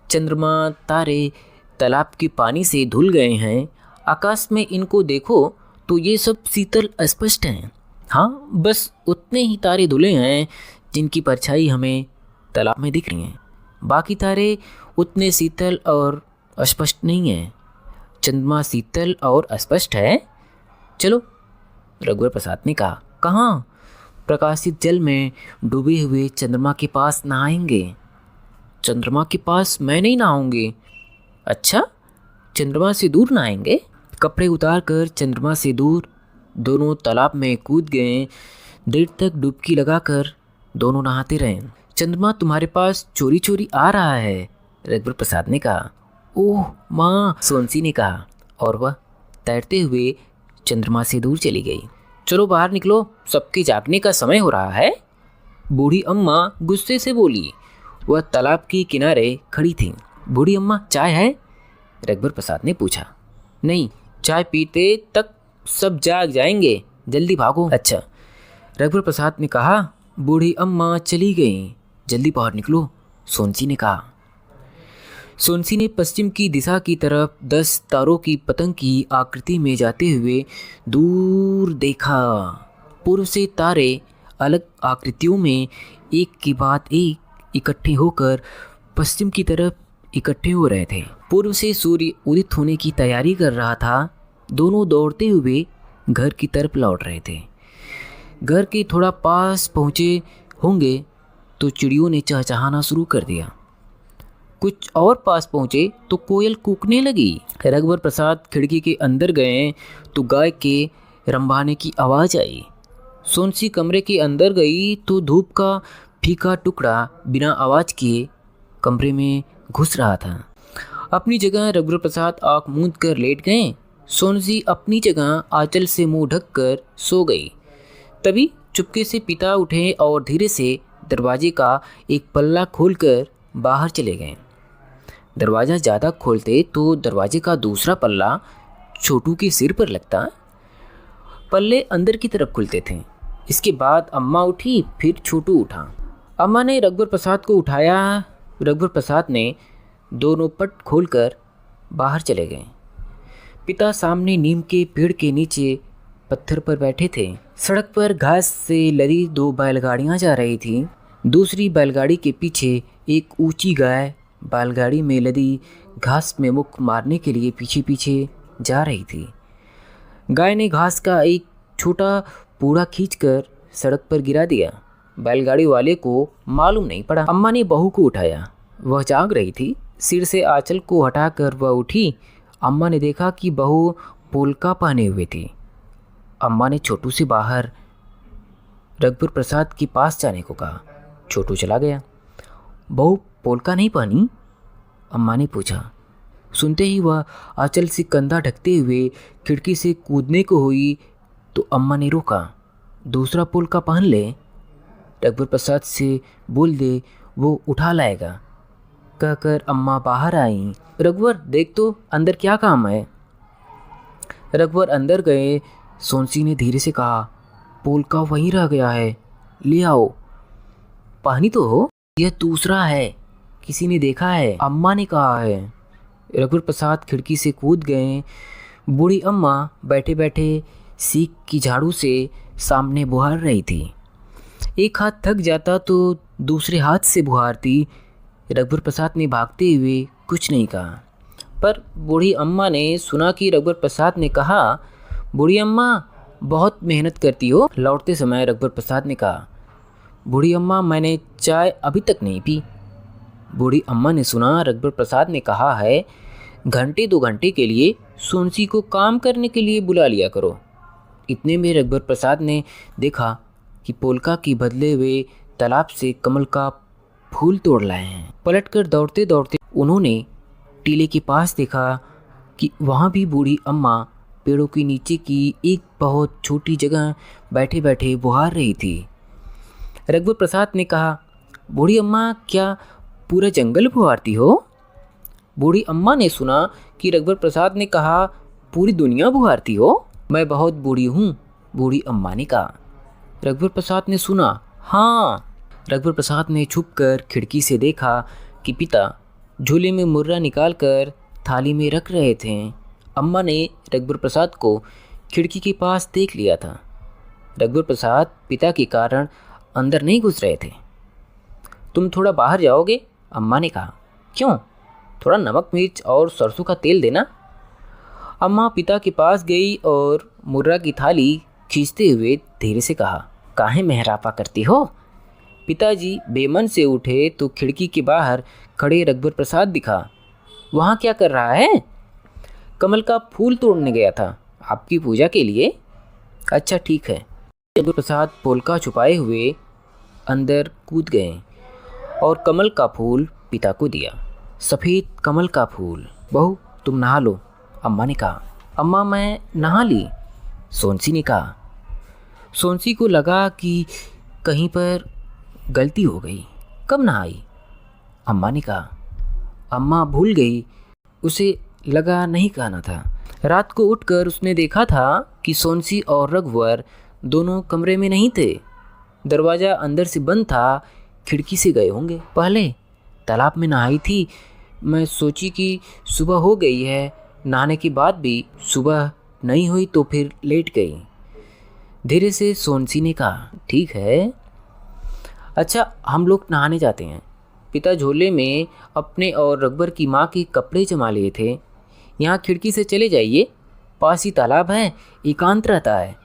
चंद्रमा तारे तालाब के पानी से धुल गए हैं। आकाश में इनको देखो तो ये सब शीतल स्पष्ट हैं। हाँ, बस उतने ही तारे धुले हैं जिनकी परछाई हमें तालाब में दिख रही हैं। बाकी तारे उतने शीतल और अस्पष्ट नहीं हैं। चंद्रमा शीतल और अस्पष्ट है। चलो, रघुवर प्रसाद ने कहा। कहाँ? प्रकाशित जल में डूबे हुए चंद्रमा के पास नहाएंगे। चंद्रमा के पास मैं नहीं नहाऊंगी। अच्छा, चंद्रमा से दूर नहाएंगे? कपड़े उतार कर चंद्रमा से दूर दोनों तालाब में कूद गए। देर तक डुबकी लगाकर दोनों नहाते रहे। चंद्रमा तुम्हारे पास चोरी चोरी आ रहा है, रघुवर प्रसाद ने कहा। ओह माँ, सोनसी ने कहा, और वह तैरते हुए चंद्रमा से दूर चली गई। चलो बाहर निकलो, सबके जागने का समय हो रहा है, बूढ़ी अम्मा गुस्से से बोली। वह तालाब के किनारे खड़ी थी। बूढ़ी अम्मा, चाय है? रघुवर प्रसाद ने पूछा। नहीं, चाय पीते तक सब जाग जाएंगे, जल्दी भागो। अच्छा, रघुवर प्रसाद ने कहा। बूढ़ी अम्मा चली गई। जल्दी बाहर निकलो, सोनसी ने कहा। सोनसी ने पश्चिम की दिशा की तरफ 10 तारों की पतंग की आकृति में जाते हुए दूर देखा। पूर्व से तारे अलग आकृतियों में एक के बाद एक इकट्ठे होकर पश्चिम की तरफ इकट्ठे हो रहे थे। पूर्व से सूर्य उदित होने की तैयारी कर रहा था। दोनों दौड़ते हुए घर की तरफ लौट रहे थे। घर के थोड़ा पास पहुँचे होंगे तो चिड़ियों ने चहचहाना शुरू कर दिया। कुछ और पास पहुँचे तो कोयल कूकने लगी। रघुवर प्रसाद खिड़की के अंदर गए तो गाय के रंभाने की आवाज़ आई। सोनसी कमरे के अंदर गई तो धूप का फीका टुकड़ा बिना आवाज़ किए कमरे में घुस रहा था। अपनी जगह रघुवर प्रसाद आँख मूंद कर लेट गए। सोनसी अपनी जगह आंचल से मुंह ढककर सो गई। तभी चुपके से पिता उठे और धीरे से दरवाजे का एक पल्ला खोलकर बाहर चले गए। दरवाज़ा ज़्यादा खोलते तो दरवाजे का दूसरा पल्ला छोटू के सिर पर लगता। पल्ले अंदर की तरफ खुलते थे। इसके बाद अम्मा उठी, फिर छोटू उठा। अम्मा ने रघुवर प्रसाद को उठाया। रघुवर प्रसाद ने दोनों पट खोलकर बाहर चले गए। पिता सामने नीम के पेड़ के नीचे पत्थर पर बैठे थे। सड़क पर घास से लदी 2 बैलगाड़ियां जा रही थीं। दूसरी बैलगाड़ी के पीछे एक ऊंची गाय बैलगाड़ी में लदी घास में मुख मारने के लिए पीछे पीछे जा रही थी। गाय ने घास का एक छोटा पूड़ा खींचकर सड़क पर गिरा दिया। बैलगाड़ी वाले को मालूम नहीं पड़ा। अम्मा ने बहू को उठाया। वह जाग रही थी। सिर से आंचल को हटाकर वह उठी। अम्मा ने देखा कि बहू पोलका पहने हुए थी। अम्मा ने छोटू से बाहर रघुवर प्रसाद के पास जाने को कहा। छोटू चला गया। बहू पोलका नहीं पहनी? अम्मा ने पूछा। सुनते ही वह आंचल से कंधा ढकते हुए खिड़की से कूदने को हुई तो अम्मा ने रोका। दूसरा पोलका पहन ले, रघुवर प्रसाद से बोल दे, वो उठा लाएगा, कहकर अम्मा बाहर आई। रघुवर देख तो अंदर क्या काम है। रघुवर अंदर गए। सोनसी ने धीरे से कहा, पोलका वहीं रह गया है, ले आओ। पानी तो हो, यह दूसरा है, किसी ने देखा है, अम्मा ने कहा है। रघुवर प्रसाद खिड़की से कूद गए। बूढ़ी अम्मा बैठे बैठे सीख की झाड़ू से सामने बुहार रही थी। एक हाथ थक जाता तो दूसरे हाथ से बुहारती। रघुवर प्रसाद ने भागते हुए कुछ नहीं कहा, पर बूढ़ी अम्मा ने सुना कि रघुवर प्रसाद ने कहा, बूढ़ी अम्मा बहुत मेहनत करती हो। लौटते समय रघुवर प्रसाद ने कहा, बूढ़ी अम्मा मैंने चाय अभी तक नहीं पी। बूढ़ी अम्मा ने सुना रघुवर प्रसाद ने कहा है, घंटे 2 घंटे के लिए सोनसी को काम करने के लिए बुला लिया करो। इतने में रघुवर प्रसाद ने देखा कि पोलका के बदले हुए तालाब से कमल का फूल तोड़ लाए हैं। पलटकर दौड़ते दौड़ते उन्होंने टीले के पास देखा कि वहाँ भी बूढ़ी अम्मा पेड़ों के नीचे की एक बहुत छोटी जगह बैठे बैठे बुहार रही थी। रघुवर प्रसाद ने कहा, बूढ़ी अम्मा क्या पूरा जंगल बुहारती हो? बूढ़ी अम्मा ने सुना कि रघुवर प्रसाद ने कहा, पूरी दुनिया बुहारती हो? मैं बहुत बूढ़ी हूँ, बूढ़ी अम्मा ने कहा। रघुवर प्रसाद ने सुना, हाँ। रघुवर प्रसाद ने छुपकर खिड़की से देखा कि पिता झूले में मुर्रा निकालकर थाली में रख रहे थे। अम्मा ने रघुवर प्रसाद को खिड़की के पास देख लिया था। रघुवर प्रसाद पिता के कारण अंदर नहीं घुस रहे थे। तुम थोड़ा बाहर जाओगे? अम्मा ने कहा। क्यों? थोड़ा नमक मिर्च और सरसों का तेल देना। अम्मा पिता के पास गई और मुर्रा की थाली खींचते हुए धीरे से कहा, काहे मेहरापा करती हो? पिताजी बेमन से उठे तो खिड़की के बाहर खड़े रघुवर प्रसाद दिखा। वहाँ क्या कर रहा है? कमल का फूल तोड़ने गया था, आपकी पूजा के लिए। अच्छा ठीक है। रघुवर प्रसाद पोलका छुपाए हुए अंदर कूद गए और कमल का फूल पिता को दिया। सफ़ेद कमल का फूल। बहू तुम नहा लो, अम्मा ने कहा। अम्मा मैं नहा ली, सोनसी ने कहा। सोनसी को लगा कि कहीं पर गलती हो गई। कब नहाई? अम्मा ने कहा। अम्मा भूल गई, उसे लगा नहीं कहना था। रात को उठकर उसने देखा था कि सोनसी और रघुवर दोनों कमरे में नहीं थे। दरवाज़ा अंदर से बंद था। खिड़की से गए होंगे। पहले तालाब में नहाई थी। मैं सोची कि सुबह हो गई है, नहाने के बाद भी सुबह नहीं हुई तो फिर लेट गई। धीरे से सोनसी ने कहा, ठीक है। अच्छा हम लोग नहाने जाते हैं। पिता झोले में अपने और रघुवर की माँ के कपड़े जमा लिए थे। यहाँ खिड़की से चले जाइए, पास ही तालाब है, एकांत रहता है।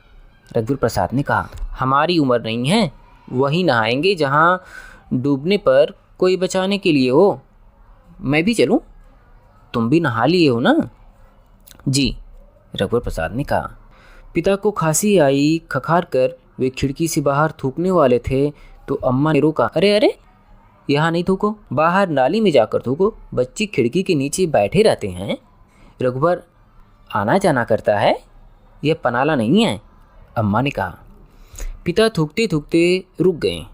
रघुवर प्रसाद ने कहा, हमारी उम्र नहीं है, वहीं नहाएंगे जहाँ डूबने पर कोई बचाने के लिए हो। मैं भी चलूँ? तुम भी नहा लिए हो ना? जी, रघुवर प्रसाद ने कहा। पिता को खांसी आई। खखार कर वे खिड़की से बाहर थूकने वाले थे तो अम्मा ने रोका। अरे अरे, यहाँ नहीं थूको, बाहर नाली में जाकर थूको। बच्चे खिड़की के नीचे बैठे रहते हैं, रघुवर आना जाना करता है, यह पनाला नहीं है, अम्मा ने कहा। पिता थूकते थूकते रुक गए।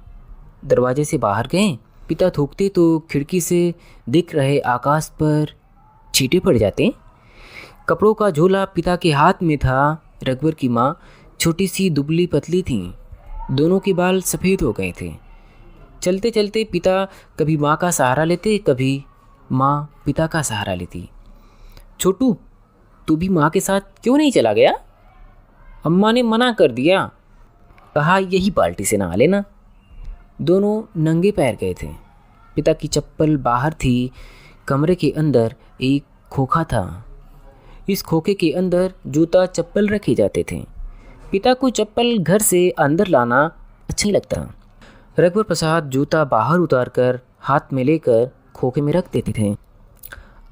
दरवाजे से बाहर गए। पिता थूकते तो खिड़की से दिख रहे आकाश पर छींटे पड़ जाते। कपड़ों का झोला पिता के हाथ में था। रघुवर की माँ छोटी सी दुबली पतली थीं। दोनों के बाल सफ़ेद हो गए थे। चलते चलते पिता कभी माँ का सहारा लेते, कभी माँ पिता का सहारा लेती। छोटू, तू भी माँ के साथ क्यों नहीं चला गया? अम्मा ने मना कर दिया, कहा यही बाल्टी से नहा लेना। दोनों नंगे पैर गए थे। पिता की चप्पल बाहर थी। कमरे के अंदर एक खोखा था। इस खोखे के अंदर जूता चप्पल रखे जाते थे। पिता को चप्पल घर से अंदर लाना अच्छा ही लगता। रघुवर प्रसाद जूता बाहर उतारकर हाथ में लेकर खोखे में रख देते थे।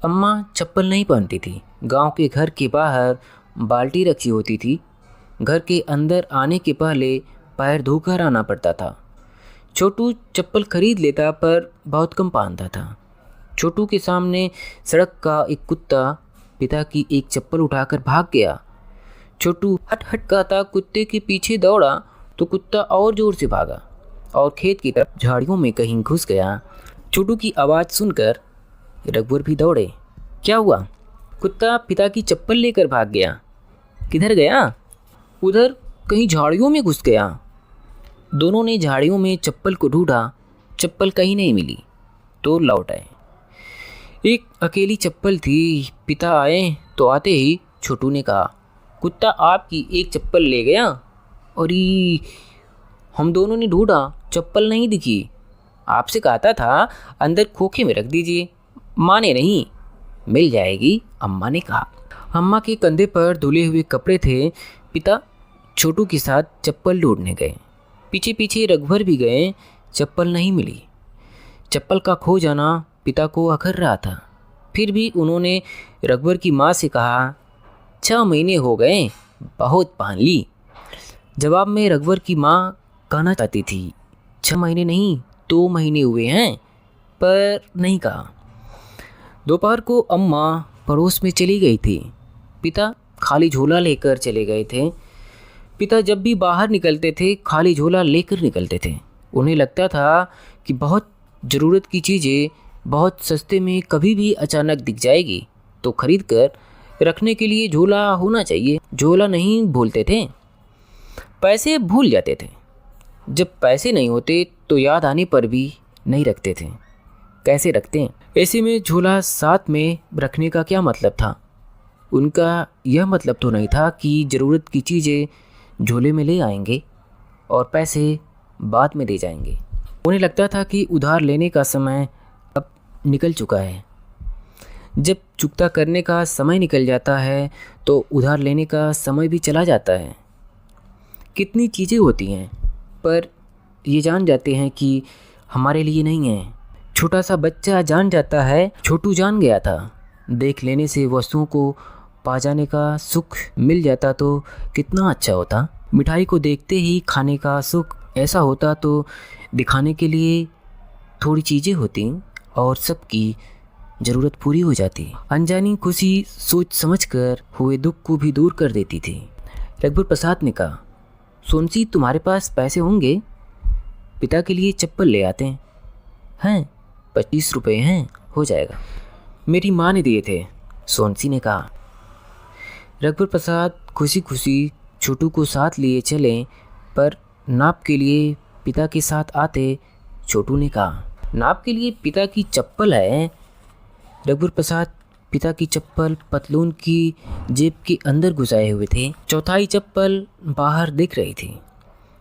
अम्मा चप्पल नहीं पहनती थी। गांव के घर के बाहर बाल्टी रखी होती थी। घर के अंदर आने के पहले पैर धोकर आना पड़ता था। छोटू चप्पल खरीद लेता पर बहुत कम पहनता था। छोटू के सामने सड़क का एक कुत्ता पिता की एक चप्पल उठाकर भाग गया। छोटू हट हट कहता कुत्ते के पीछे दौड़ा तो कुत्ता और जोर से भागा और खेत की तरफ झाड़ियों में कहीं घुस गया। छोटू की आवाज़ सुनकर रघुवर भी दौड़े। क्या हुआ? कुत्ता पिता की चप्पल लेकर भाग गया। किधर गया? उधर कहीं झाड़ियों में घुस गया। दोनों ने झाड़ियों में चप्पल को ढूंढा, चप्पल कहीं नहीं मिली तो लौट आए। एक अकेली चप्पल थी। पिता आए तो आते ही छोटू ने कहा, कुत्ता आपकी एक चप्पल ले गया। अरे, हम दोनों ने ढूंढा, चप्पल नहीं दिखी। आपसे कहता था अंदर खोखे में रख दीजिए, माने नहीं। मिल जाएगी, अम्मा ने कहा। अम्मा के कंधे पर धुले हुए कपड़े थे। पिता छोटू के साथ चप्पल ढूंढने गए। पीछे पीछे रघुवर भी गए। चप्पल नहीं मिली। चप्पल का खो जाना पिता को अखर रहा था। फिर भी उन्होंने रघुवर की माँ से कहा, 6 महीने हो गए, बहुत पहन ली। जवाब में रघुवर की माँ कहना चाहती थी, 6 महीने नहीं 2 महीने हुए हैं, पर नहीं कहा। दोपहर को अम्मा पड़ोस में चली गई थी। पिता खाली झोला लेकर चले गए थे। पिता जब भी बाहर निकलते थे खाली झोला लेकर निकलते थे। उन्हें लगता था कि बहुत ज़रूरत की चीज़ें बहुत सस्ते में कभी भी अचानक दिख जाएगी तो खरीद कर रखने के लिए झोला होना चाहिए। झोला नहीं भूलते थे, पैसे भूल जाते थे। जब पैसे नहीं होते तो याद आने पर भी नहीं रखते थे। कैसे रखते हैं? ऐसे में झोला साथ में रखने का क्या मतलब था? उनका यह मतलब तो नहीं था कि ज़रूरत की चीज़ें झोले में ले आएंगे और पैसे बाद में दे जाएंगे। उन्हें लगता था कि उधार लेने का समय अब निकल चुका है। जब चुकता करने का समय निकल जाता है तो उधार लेने का समय भी चला जाता है। कितनी चीज़ें होती हैं पर ये जान जाते हैं कि हमारे लिए नहीं है। छोटा सा बच्चा जान जाता है। छोटू जान गया था। देख लेने से वस्तुओं को पा जाने का सुख मिल जाता तो कितना अच्छा होता। मिठाई को देखते ही खाने का सुख ऐसा होता तो दिखाने के लिए थोड़ी चीज़ें होती और सबकी ज़रूरत पूरी हो जाती। अनजानी खुशी सोच समझकर हुए दुख को भी दूर कर देती थी। रघुवर प्रसाद ने कहा, सोनसी तुम्हारे पास पैसे होंगे? पिता के लिए चप्पल ले आते हैं। 25 रुपये हैं, हो जाएगा। मेरी माँ ने दिए थे, सोनसी ने कहा। रघुवर प्रसाद खुशी खुशी छोटू को साथ लिए चले पर नाप के लिए पिता के साथ आते छोटू ने कहा, नाप के लिए पिता की चप्पल है। रघुवर प्रसाद पिता की चप्पल पतलून की जेब के अंदर घुसाए हुए थे। चौथाई चप्पल बाहर दिख रही थी।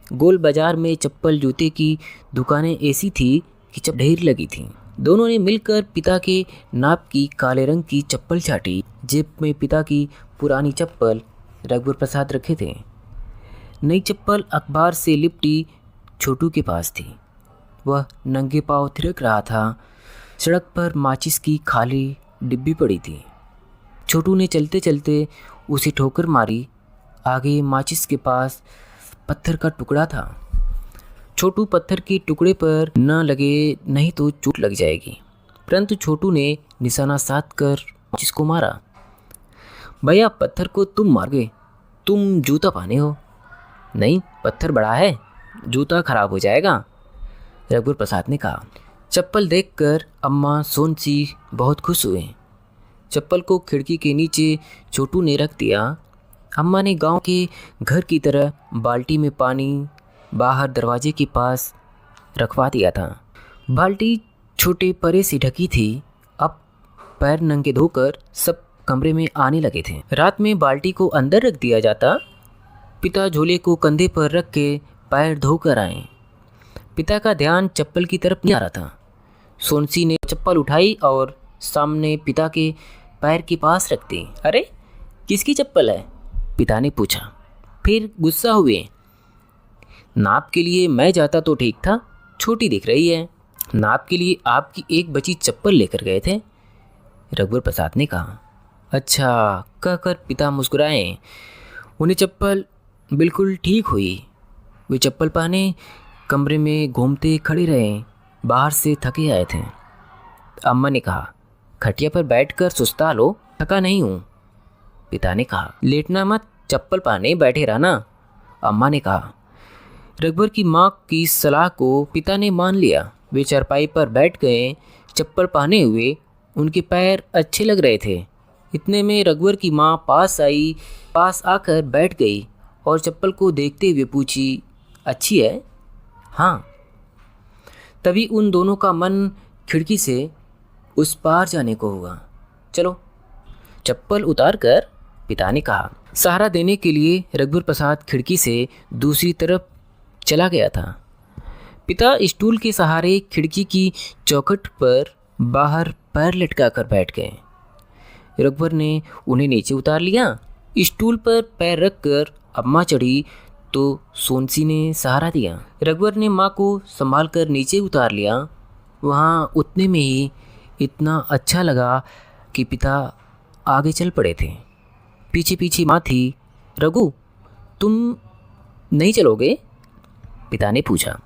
गोल बाजार में चप्पल जूते की दुकानें ऐसी थी कि चप्पल ढेर लगी थी। दोनों ने मिलकर पिता के नाप की काले रंग की चप्पल छाटी। जेब में पिता की पुरानी चप्पल रघुवर प्रसाद रखे थे। नई चप्पल अखबार से लिपटी छोटू के पास थी। वह नंगे पांव थिरक रहा था। सड़क पर माचिस की खाली डिब्बी पड़ी थी। छोटू ने चलते चलते उसे ठोकर मारी। आगे माचिस के पास पत्थर का टुकड़ा था। छोटू पत्थर के टुकड़े पर न लगे नहीं तो चोट लग जाएगी, परंतु छोटू ने निशाना साध कर माचिस को मारा। भैया, पत्थर को तुम मार गए, तुम जूता पहने हो। नहीं, पत्थर बड़ा है, जूता खराब हो जाएगा, रघुवर प्रसाद ने कहा। चप्पल देखकर अम्मा सोनसी बहुत खुश हुए। चप्पल को खिड़की के नीचे छोटू ने रख दिया। अम्मा ने गांव के घर की तरह बाल्टी में पानी बाहर दरवाजे के पास रखवा दिया था। बाल्टी छोटे परे से ढकी थी। अब पैर नंगे धोकर सब कमरे में आने लगे थे। रात में बाल्टी को अंदर रख दिया जाता। पिता झोले को कंधे पर रख के पैर धोकर आए। पिता का ध्यान चप्पल की तरफ नहीं आ रहा था। सोनसी ने चप्पल उठाई और सामने पिता के पैर के पास रख दी। अरे किसकी चप्पल है? पिता ने पूछा। फिर गुस्सा हुए। नाप के लिए मैं जाता तो ठीक था, छोटी दिख रही है। नाप के लिए आपकी एक बची चप्पल लेकर गए थे, रघुवर प्रसाद ने कहा। अच्छा कहकर पिता मुस्कुराए। उन्हें चप्पल बिल्कुल ठीक हुई। वे चप्पल पहने कमरे में घूमते खड़े रहे। बाहर से थके आए थे। अम्मा ने कहा, खटिया पर बैठकर सुस्ता लो, थका नहीं हूँ। पिता ने कहा, लेटना मत, चप्पल पहने बैठे रहना। अम्मा ने कहा। रघुवर की माँ की सलाह को पिता ने मान लिया। वे चारपाई पर बैठ गए। चप्पल पहने हुए उनके पैर अच्छे लग रहे थे। इतने में रघुवर की माँ पास आकर बैठ गई और चप्पल को देखते हुए पूछी, अच्छी है? हाँ। तभी उन दोनों का मन खिड़की से उस पार जाने को हुआ। चलो चप्पल उतार कर, पिता ने कहा। सहारा देने के लिए रघुवर प्रसाद खिड़की से दूसरी तरफ चला गया था। पिता स्टूल के सहारे खिड़की की चौखट पर बाहर पैर लटकाकर बैठ गए। रघुवर ने उन्हें नीचे उतार लिया। स्टूल पर पैर रखकर अम्मा चढ़ी तो सोनसी ने सहारा दिया। रघुवर ने माँ को संभाल कर नीचे उतार लिया। वहाँ उतने में ही इतना अच्छा लगा कि पिता आगे चल पड़े थे। पीछे पीछे माँ थी। रघु तुम नहीं चलोगे? पिता ने पूछा।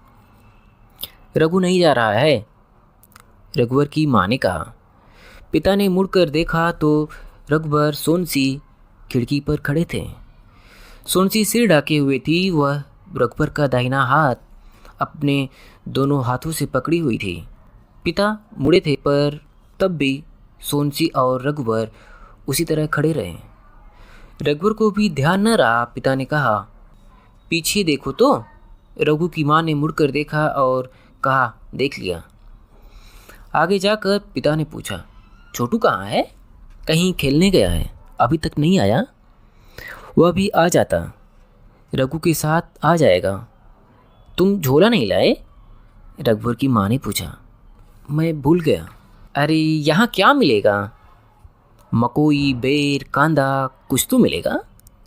रघु नहीं जा रहा है, रघुवर की माँ ने कहा। पिता ने मुड़कर देखा तो रघुवर सोनसी खिड़की पर खड़े थे। सोनसी सिर ढके हुए थी। वह रघुवर का दाहिना हाथ अपने दोनों हाथों से पकड़ी हुई थी। पिता मुड़े थे पर तब भी सोनसी और रघुवर उसी तरह खड़े रहे। रघुवर को भी ध्यान न रहा। पिता ने कहा, पीछे देखो तो। रघु की माँ ने मुड़कर देखा और कहा, देख लिया। आगे जाकर पिता ने पूछा, छोटू कहाँ है? कहीं खेलने गया है, अभी तक नहीं आया? वह भी आ जाता, रघु के साथ आ जाएगा। तुम झोला नहीं लाए? रघुवर की माँ ने पूछा। मैं भूल गया। अरे यहाँ क्या मिलेगा? मकोई, बेर, कांदा कुछ तो मिलेगा।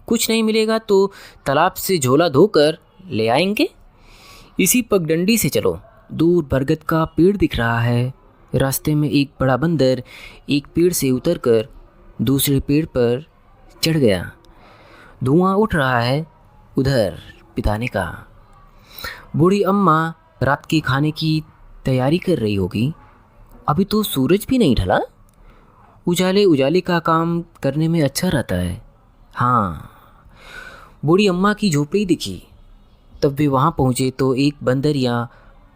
कुछ नहीं मिलेगा तो तालाब से झोला धोकर ले आएंगे। इसी पगडंडी से चलो। दूर बरगद का पेड़ दिख रहा है। रास्ते में एक बड़ा बंदर एक पेड़ से उतरकर दूसरे पेड़ पर चढ़ गया। धुआं उठ रहा है उधर, पिता ने कहा। बूढ़ी अम्मा रात के खाने की तैयारी कर रही होगी। अभी तो सूरज भी नहीं ढला। उजाले का काम करने में अच्छा रहता है। हाँ, बूढ़ी अम्मा की झोपड़ी दिखी। तब वे वहाँ पहुँचे तो एक बंदरिया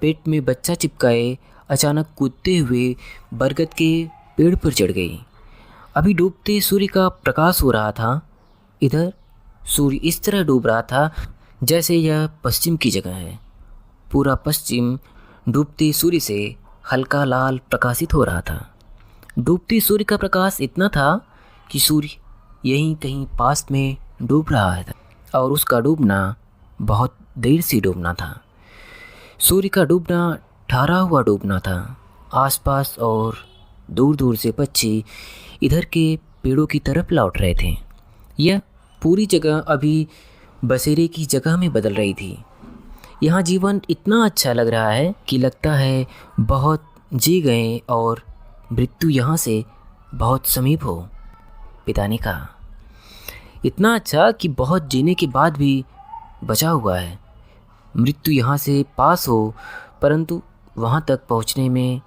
पेट में बच्चा चिपकाए अचानक कूदते हुए बरगद के पेड़ पर चढ़ गई। अभी डूबते सूर्य का प्रकाश हो रहा था। इधर सूर्य इस तरह डूब रहा था जैसे यह पश्चिम की जगह है। पूरा पश्चिम डूबते सूर्य से हल्का लाल प्रकाशित हो रहा था। डूबते सूर्य का प्रकाश इतना था कि सूर्य यहीं कहीं पास में डूब रहा था और उसका डूबना बहुत देर से डूबना था। सूर्य का डूबना ठहरा हुआ डूबना था। आसपास और दूर दूर से पक्षी इधर के पेड़ों की तरफ लौट रहे थे। यह पूरी जगह अभी बसेरे की जगह में बदल रही थी। यहाँ जीवन इतना अच्छा लग रहा है कि लगता है बहुत जी गए और मृत्यु यहाँ से बहुत समीप हो, पिता ने कहा। इतना अच्छा कि बहुत जीने के बाद भी बचा हुआ है। मृत्यु यहाँ से पास हो, परंतु वहाँ तक पहुँचने में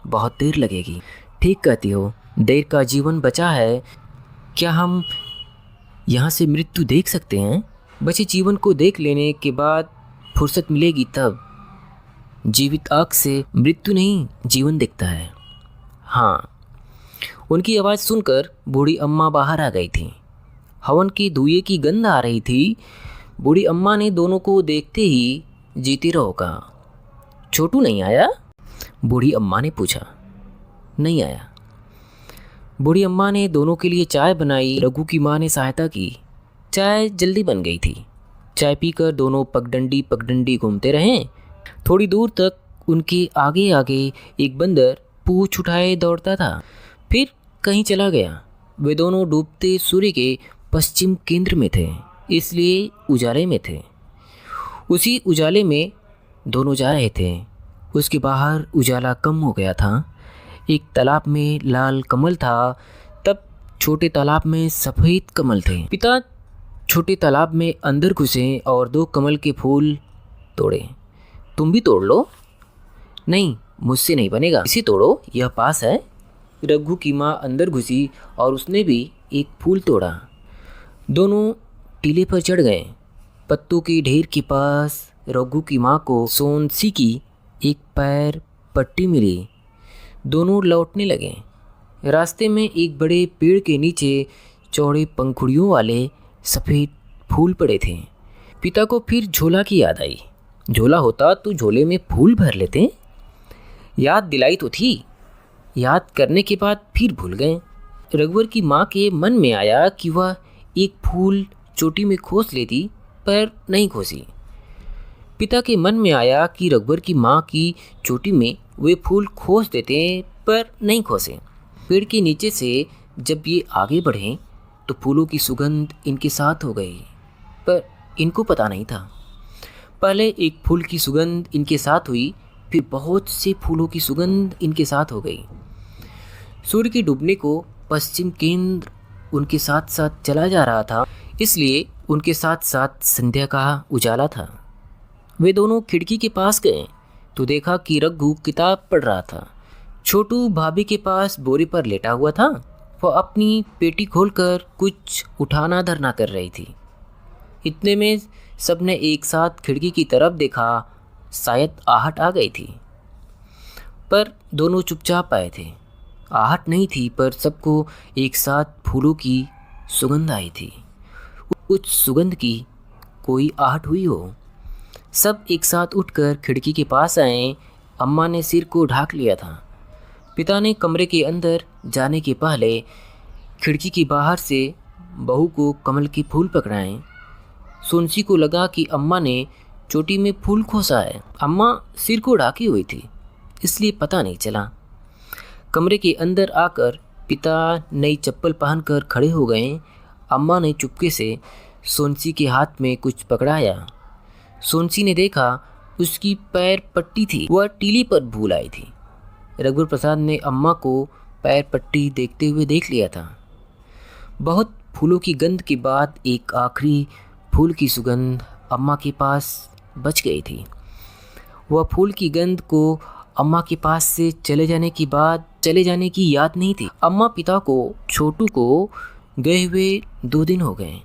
बहुत देर लगेगी। ठीक कहती हो, देर का जीवन बचा है। क्या हम यहाँ से मृत्यु देख सकते हैं? बचे जीवन को देख लेने के बाद फुर्सत मिलेगी तब। जीवित आँख से मृत्यु नहीं, जीवन दिखता है। हाँ। उनकी आवाज़ सुनकर बूढ़ी अम्मा बाहर आ गई थी। हवन की धुएं की गंध आ रही थी। बूढ़ी अम्मा ने दोनों को देखते ही जीते रहो कहा। छोटू नहीं आया? बूढ़ी अम्मा ने पूछा। नहीं आया। बूढ़ी अम्मा ने दोनों के लिए चाय बनाई। रघु की माँ ने सहायता की। चाय जल्दी बन गई थी। चाय पीकर दोनों पगडंडी पगडंडी घूमते रहे। थोड़ी दूर तक उनके आगे आगे एक बंदर पूंछ उठाए दौड़ता था, फिर कहीं चला गया। वे दोनों डूबते सूर्य के पश्चिम केंद्र में थे, इसलिए उजाले में थे। उसी उजाले में दोनों जा रहे थे। उसके बाहर उजाला कम हो गया था। एक तालाब में लाल कमल था, तब छोटे तालाब में सफ़ेद कमल थे। पिता छोटे तालाब में अंदर घुसे और 2 कमल के फूल तोड़े। तुम भी तोड़ लो। नहीं, मुझसे नहीं बनेगा, इसे तोड़ो, यह पास है। रघु की माँ अंदर घुसी और उसने भी एक फूल तोड़ा। दोनों टीले पर चढ़ गए। पत्तों के ढेर के पास रघु की माँ को सोनसी की एक पैर पट्टी मिली। दोनों लौटने लगे। रास्ते में एक बड़े पेड़ के नीचे चौड़े पंखुड़ियों वाले सफ़ेद फूल पड़े थे। पिता को फिर झोला की याद आई। झोला होता तो झोले में फूल भर लेते। याद दिलाई तो थी। याद करने के बाद फिर भूल गए। रघुवर की माँ के मन में आया कि वह एक फूल चोटी में खोस लेती, पर नहीं खोसी। पिता के मन में आया कि रघुवर की माँ की चोटी में वे फूल खोस देते, पर नहीं खोसे। पेड़ के नीचे से जब ये आगे बढ़े तो फूलों की सुगंध इनके साथ हो गई, पर इनको पता नहीं था। पहले एक फूल की सुगंध इनके साथ हुई, फिर बहुत से फूलों की सुगंध इनके साथ हो गई। सूर्य के डूबने को पश्चिम केंद्र उनके साथ साथ चला जा रहा था, इसलिए उनके साथ साथ संध्या का उजाला था। वे दोनों खिड़की के पास गए तो देखा कि रघु किताब पढ़ रहा था। छोटू भाभी के पास बोरे पर लेटा हुआ था। वह अपनी पेटी खोलकर कुछ उठाना धरना कर रही थी। इतने में सबने एक साथ खिड़की की तरफ देखा। शायद आहट आ गई थी, पर दोनों चुपचाप आए थे। आहट नहीं थी, पर सबको एक साथ फूलों की सुगंध आई थी। उस सुगंध की कोई आहट हुई हो। सब एक साथ उठकर खिड़की के पास आए। अम्मा ने सिर को ढाक लिया था। पिता ने कमरे के अंदर जाने के पहले खिड़की के बाहर से बहू को कमल के फूल पकड़ाए। सोनसी को लगा कि अम्मा ने चोटी में फूल खोसा है। अम्मा सिर को ढाकी हुई थी, इसलिए पता नहीं चला। कमरे के अंदर आकर पिता नई चप्पल पहनकर खड़े हो गए। अम्मा ने चुपके से सोनसी के हाथ में कुछ पकड़ाया। सोनसी ने देखा उसकी पैर पट्टी थी। वह टीली पर भूल आई थी। रघुवर प्रसाद ने अम्मा को पैर पट्टी देखते हुए देख लिया था। बहुत फूलों की गंध के बाद एक आखिरी फूल की सुगंध अम्मा के पास बच गई थी। वह फूल की गंध को अम्मा के पास से चले जाने की याद नहीं थी। अम्मा पिता को छोटू को गए हुए 2 दिन हो गए।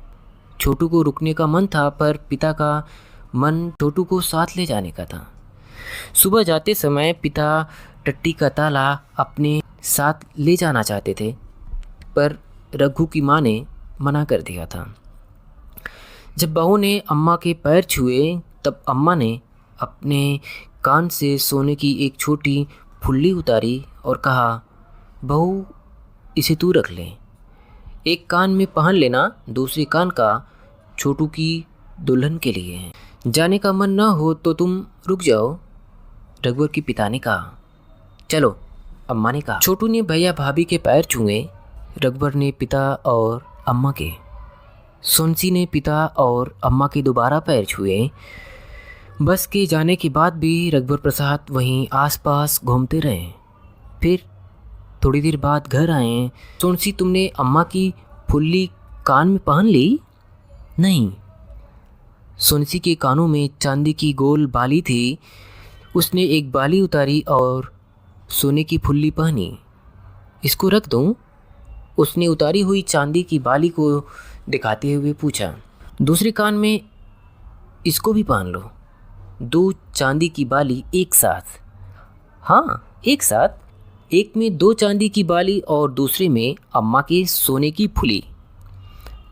छोटू को रुकने का मन था, पर पिता का मन छोटू को साथ ले जाने का था। सुबह जाते समय पिता टट्टी का ताला अपने साथ ले जाना चाहते थे, पर रघु की माँ ने मना कर दिया था। जब बहू ने अम्मा के पैर छुए, तब अम्मा ने अपने कान से सोने की एक छोटी फुल्ली उतारी और कहा, बहू इसे तू रख ले। एक कान में पहन लेना, दूसरे कान का छोटू की दुल्हन के लिए है। जाने का मन न हो तो तुम रुक जाओ, रघुवर के पिता ने कहा। चलो, अम्मा ने कहा। छोटू ने भैया भाभी के पैर छुए। रघुवर ने पिता और अम्मा के। सोनसी ने पिता और अम्मा के दोबारा पैर छुए। बस के जाने के बाद भी रघुवर प्रसाद वहीं आसपास घूमते रहे। फिर थोड़ी देर बाद घर आए। सोनसी, तुमने अम्मा की फुल्ली कान में पहन ली? नहीं। सोनसी के कानों में चांदी की गोल बाली थी। उसने एक बाली उतारी और सोने की फुल्ली पहनी। इसको रख दूं? उसने उतारी हुई चांदी की बाली को दिखाते हुए पूछा। दूसरे कान में इसको भी पहन लो। 2 चांदी की बाली एक साथ? हाँ, एक साथ। एक में 2 चांदी की बाली और दूसरे में अम्मा के सोने की फुली।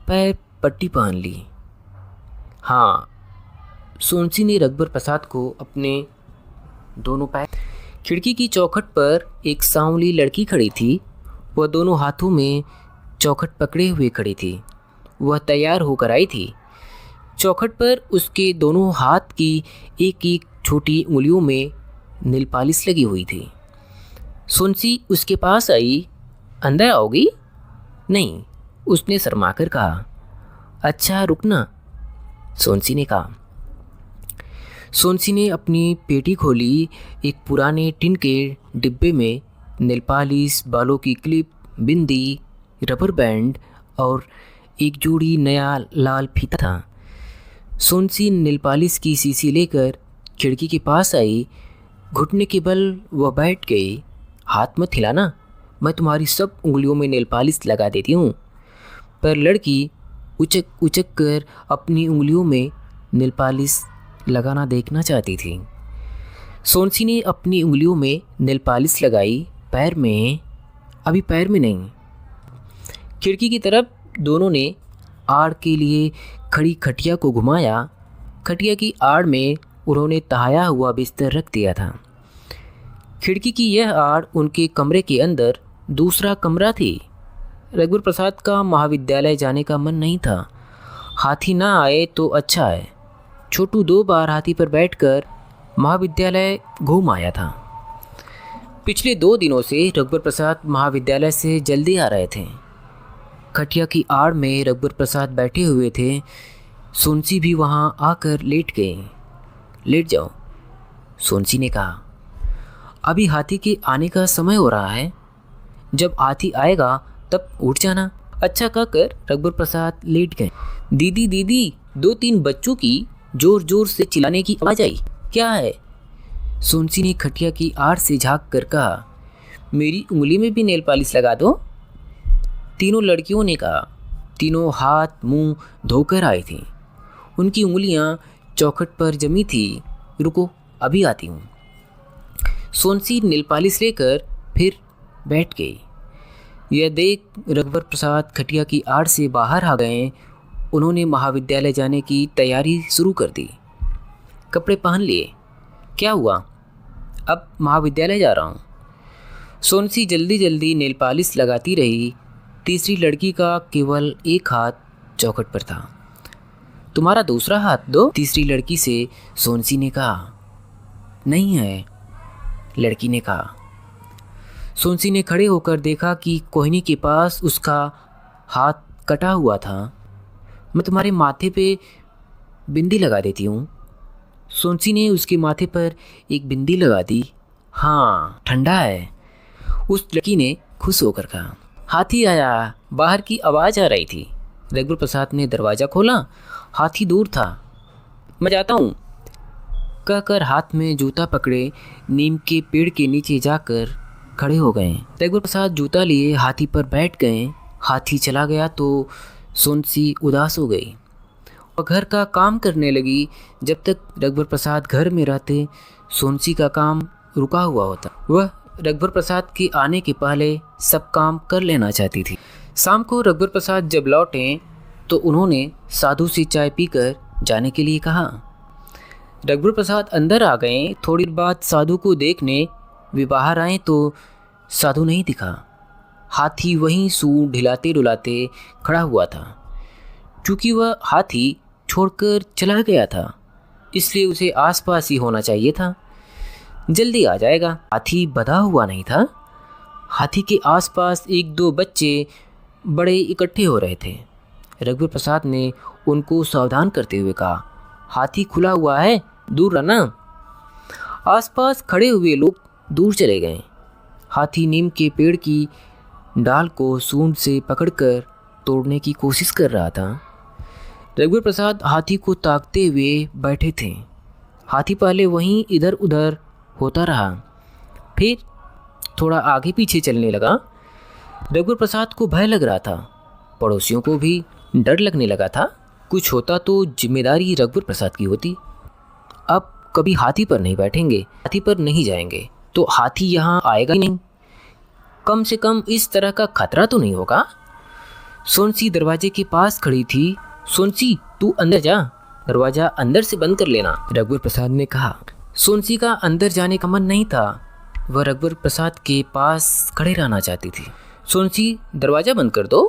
पैर पट्टी पहन ली। हाँ, सोनसी ने रघुवर प्रसाद को अपने दोनों पैर। खिड़की की चौखट पर एक सांवली लड़की खड़ी थी। वह दोनों हाथों में चौखट पकड़े हुए खड़ी थी। वह तैयार होकर आई थी। चौखट पर उसके दोनों हाथ की एक एक छोटी उंगलियों में नील पालिश लगी हुई थी। सोनसी उसके पास आई। अंदर आओगी? नहीं, उसने शर्माकर कहा। अच्छा रुकना, सोनसी ने कहा। सोनसी ने अपनी पेटी खोली। एक पुराने टिन के डिब्बे में नेल पॉलिश, बालों की क्लिप, बिंदी, रबर बैंड और एक जोड़ी नया लाल फीता था। सोनसी नेल पॉलिश की शीशी लेकर खिड़की के पास आई। घुटने के बल वह बैठ गई। हाथ मत हिलाना, मैं तुम्हारी सब उंगलियों में नेल पॉलिश लगा देती हूँ। पर लड़की उचक उचक कर अपनी उंगलियों में नेल पॉलिश लगाना देखना चाहती थी। सोनसी ने अपनी उंगलियों में नेल पॉलिश लगाई। पैर में? अभी पैर में नहीं। खिड़की की तरफ दोनों ने आड़ के लिए खड़ी खटिया को घुमाया। खटिया की आड़ में उन्होंने तहाया हुआ बिस्तर रख दिया था। खिड़की की यह आड़ उनके कमरे के अंदर दूसरा कमरा थी। रघुवर प्रसाद का महाविद्यालय जाने का मन नहीं था। हाथी ना आए तो अच्छा है। छोटू 2 बार हाथी पर बैठकर महाविद्यालय घूम आया था। पिछले 2 दिनों से रघुवर प्रसाद महाविद्यालय से जल्दी आ रहे थे। खटिया की आड़ में रघुवर प्रसाद बैठे हुए थे। सोनसी भी वहां आकर लेट गई। लेट जाओ, सोनसी ने कहा। अभी हाथी के आने का समय हो रहा है। जब हाथी आएगा तब उठ जाना। अच्छा कहकर रघुवर प्रसाद लेट गए। दीदी दीदी, 2-3 बच्चों की जोर जोर से चिल्लाने की आवाज आई। क्या है? सोनसी ने खटिया की आड़ से झांक कर कहा। मेरी उंगली में भी नेल पॉलिश लगा दो, तीनों लड़कियों ने कहा। तीनों हाथ मुंह धोकर आई थीं। उनकी उंगलियां चौखट पर जमी थी। रुको, अभी आती हूँ। सोनसी नेल पॉलिश लेकर फिर बैठ गई। यह देख रघुवर प्रसाद खटिया की आड़ से बाहर आ गए। उन्होंने महाविद्यालय जाने की तैयारी शुरू कर दी। कपड़े पहन लिए। क्या हुआ? अब महाविद्यालय जा रहा हूँ। सोनसी जल्दी जल्दी नेल पॉलिश लगाती रही। तीसरी लड़की का केवल एक हाथ चौखट पर था। तुम्हारा दूसरा हाथ दो, तीसरी लड़की से सोनसी ने कहा। नहीं है, लड़की ने कहा। सोनसी ने खड़े होकर देखा कि कोहिनी के पास उसका हाथ कटा हुआ था। मैं तुम्हारे माथे पे बिंदी लगा देती हूँ। सोनसी ने उसके माथे पर एक बिंदी लगा दी। हाँ, ठंडा है, उस लड़की ने खुश होकर कहा। हाथी आया, बाहर की आवाज़ आ रही थी। रघुवर प्रसाद ने दरवाज़ा खोला। हाथी दूर था। मैं जाता हूँ कहकर हाथ में जूता पकड़े नीम के पेड़ के नीचे जाकर खड़े हो गए। रघुवर प्रसाद जूता लिए हाथी पर बैठ गए। हाथी चला गया तो सोनसी उदास हो गई और घर का काम करने लगी। जब तक रघुवर प्रसाद घर में रहते, सोनसी का काम रुका हुआ होता। वह रघुवर प्रसाद के आने के पहले सब काम कर लेना चाहती थी। शाम को रघुवर प्रसाद जब लौटे तो उन्होंने साधु से चाय पीकर जाने के लिए कहा। रघुवर प्रसाद अंदर आ गए। थोड़ी देर बाद साधु को देखने वे बाहर आए तो साधु नहीं दिखा। हाथी वहीं सूंड हिलाते डुलाते खड़ा हुआ था। चूँकि वह हाथी छोड़कर चला गया था, इसलिए उसे आसपास ही होना चाहिए था। जल्दी आ जाएगा। हाथी बंधा हुआ नहीं था। हाथी के आसपास 1-2 बच्चे बड़े इकट्ठे हो रहे थे। रघुवर प्रसाद ने उनको सावधान करते हुए कहा, हाथी खुला हुआ है, दूर रहना। आसपास खड़े हुए लोग दूर चले गए। हाथी नीम के पेड़ की डाल को सूंड से पकड़कर तोड़ने की कोशिश कर रहा था। रघुवर प्रसाद हाथी को ताकते हुए बैठे थे। हाथी पहले वहीं इधर उधर होता रहा, फिर थोड़ा आगे पीछे चलने लगा। रघुवर प्रसाद को भय लग रहा था। पड़ोसियों को भी डर लगने लगा था। कुछ होता तो जिम्मेदारी रघुवर प्रसाद की होती। अब कभी हाथी पर नहीं बैठेंगे, हाथी पर नहीं जाएंगे तो हाथी यहाँ आएगा ही नहीं। कम से कम इस तरह का खतरा तो नहीं होगा। सोनसी दरवाजे के पास खड़ी थी। सोनसी, तू अंदर जा, दरवाजा अंदर से बंद कर लेना, रघुवर प्रसाद ने कहा। सोनसी का अंदर जाने का मन नहीं था, वह रघुवर प्रसाद के पास खड़े रहना चाहती थी। सोनसी, दरवाजा बंद कर दो,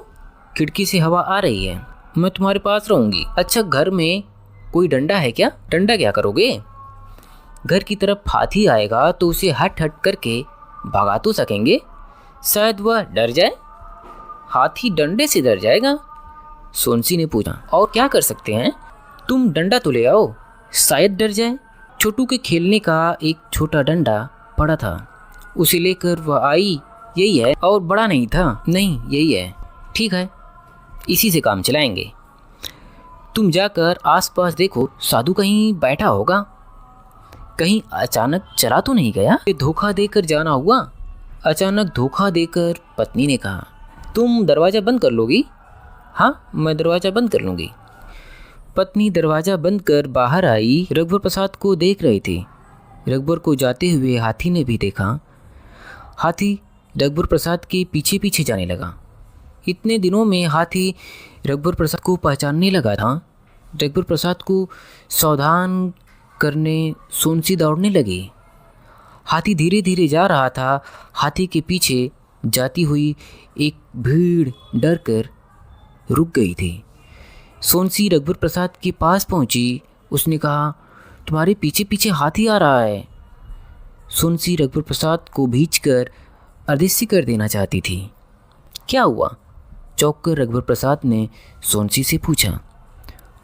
खिड़की से हवा आ रही है, मैं तुम्हारे पास रहूंगी। अच्छा, घर में कोई डंडा है क्या? डंडा क्या करोगे? घर की तरफ हाथी आएगा तो उसे हट हट करके भगा तो सकेंगे, शायद वह डर जाए। हाथी डंडे से डर जाएगा? सोनसी ने पूछा। और क्या कर सकते हैं? तुम डंडा तो ले आओ, शायद डर जाए। छोटू के खेलने का एक छोटा डंडा पड़ा था, उसे लेकर वह आई। यही है, और बड़ा नहीं था? नहीं, यही है। ठीक है, इसी से काम चलाएंगे। तुम जाकर आसपास देखो, साधु कहीं बैठा होगा, कहीं अचानक चला तो नहीं गया? ये धोखा देकर जाना हुआ? अचानक धोखा देकर पत्नी ने कहा। तुम दरवाज़ा बंद कर लोगी? हाँ, मैं दरवाज़ा बंद कर लूँगी। पत्नी दरवाज़ा बंद कर बाहर आई, रघुवर प्रसाद को देख रही थी। रघुवर को जाते हुए हाथी ने भी देखा। हाथी रघुवर प्रसाद के पीछे पीछे जाने लगा। इतने दिनों में हाथी रघुवर प्रसाद को पहचानने लगा था। रघुवर प्रसाद को सावधान करने सोनसी दौड़ने लगी। हाथी धीरे धीरे जा रहा था। हाथी के पीछे जाती हुई एक भीड़ डर कर रुक गई थी। सोनसी रघुवर प्रसाद के पास पहुंची। उसने कहा, तुम्हारे पीछे पीछे हाथी आ रहा है। सोनसी रघुवर प्रसाद को भींचकर अदृश्य कर देना चाहती थी। क्या हुआ? चौंक कर रघुवर प्रसाद ने सोनसी से पूछा।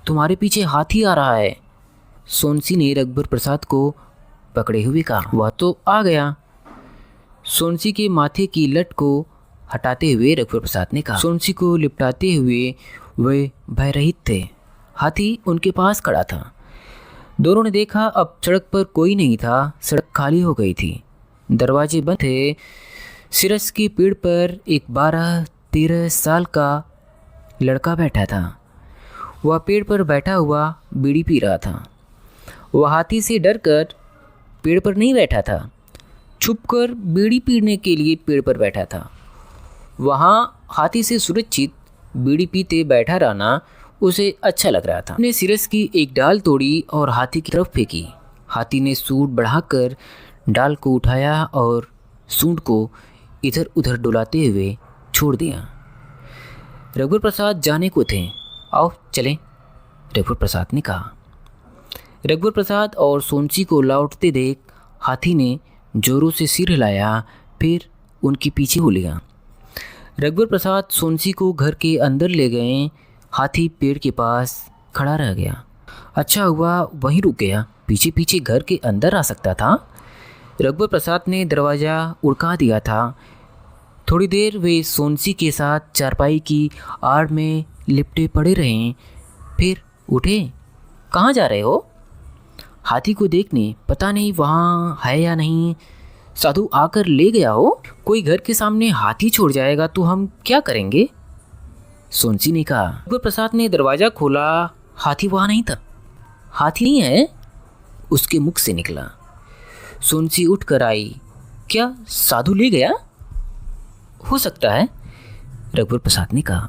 तुम्हारे पीछे हाथी आ रहा है। सोनसी ने रघुवर प्रसाद को पकड़े हुए कहा। वह तो आ गया। सोनसी के माथे की लट को हटाते हुए रघुवर प्रसाद ने कहा। सोनसी को लिपटाते हुए वे भयरहित थे। हाथी उनके पास खड़ा था। दोनों ने देखा, अब सड़क पर कोई नहीं था, सड़क खाली हो गई थी, दरवाजे बंद थे। सिरस के पेड़ पर एक 12-13 साल का लड़का बैठा था। वह पेड़ पर बैठा हुआ बीड़ी पी रहा था। वह हाथी से डरकर पेड़ पर नहीं बैठा था, छुपकर बीड़ी पीने के लिए पेड़ पर बैठा था। वहाँ हाथी से सुरक्षित बीड़ी पीते बैठा रहना उसे अच्छा लग रहा था। उसने सिरस की एक डाल तोड़ी और हाथी की तरफ फेंकी। हाथी ने सूंड बढ़ाकर डाल को उठाया और सूंड को इधर उधर डुलाते हुए छोड़ दिया। रघुवर प्रसाद जाने को थे। आओ चलें, रघुवर प्रसाद ने कहा। रघुवर प्रसाद और सोनसी को लौटते देख हाथी ने जोरों से सिर हिलाया, फिर उनके पीछे हो लिया। रघुवर प्रसाद सोनसी को घर के अंदर ले गए। हाथी पेड़ के पास खड़ा रह गया। अच्छा हुआ वहीं रुक गया, पीछे पीछे घर के अंदर आ सकता था। रघुवर प्रसाद ने दरवाज़ा उड़का दिया था। थोड़ी देर वे सोनसी के साथ चारपाई की आड़ में लिपटे पड़े रहे, फिर उठे। कहाँ जा रहे हो? हाथी को देखने। पता नहीं वहाँ है या नहीं, साधु आकर ले गया हो। कोई घर के सामने हाथी छोड़ जाएगा तो हम क्या करेंगे? सोनसी ने कहा। रघुवर प्रसाद ने दरवाज़ा खोला। हाथी वहाँ नहीं था। हाथी नहीं है, उसके मुख से निकला। सोनसी उठ कर आई। क्या साधु ले गया? हो सकता है, रघुवर प्रसाद ने कहा।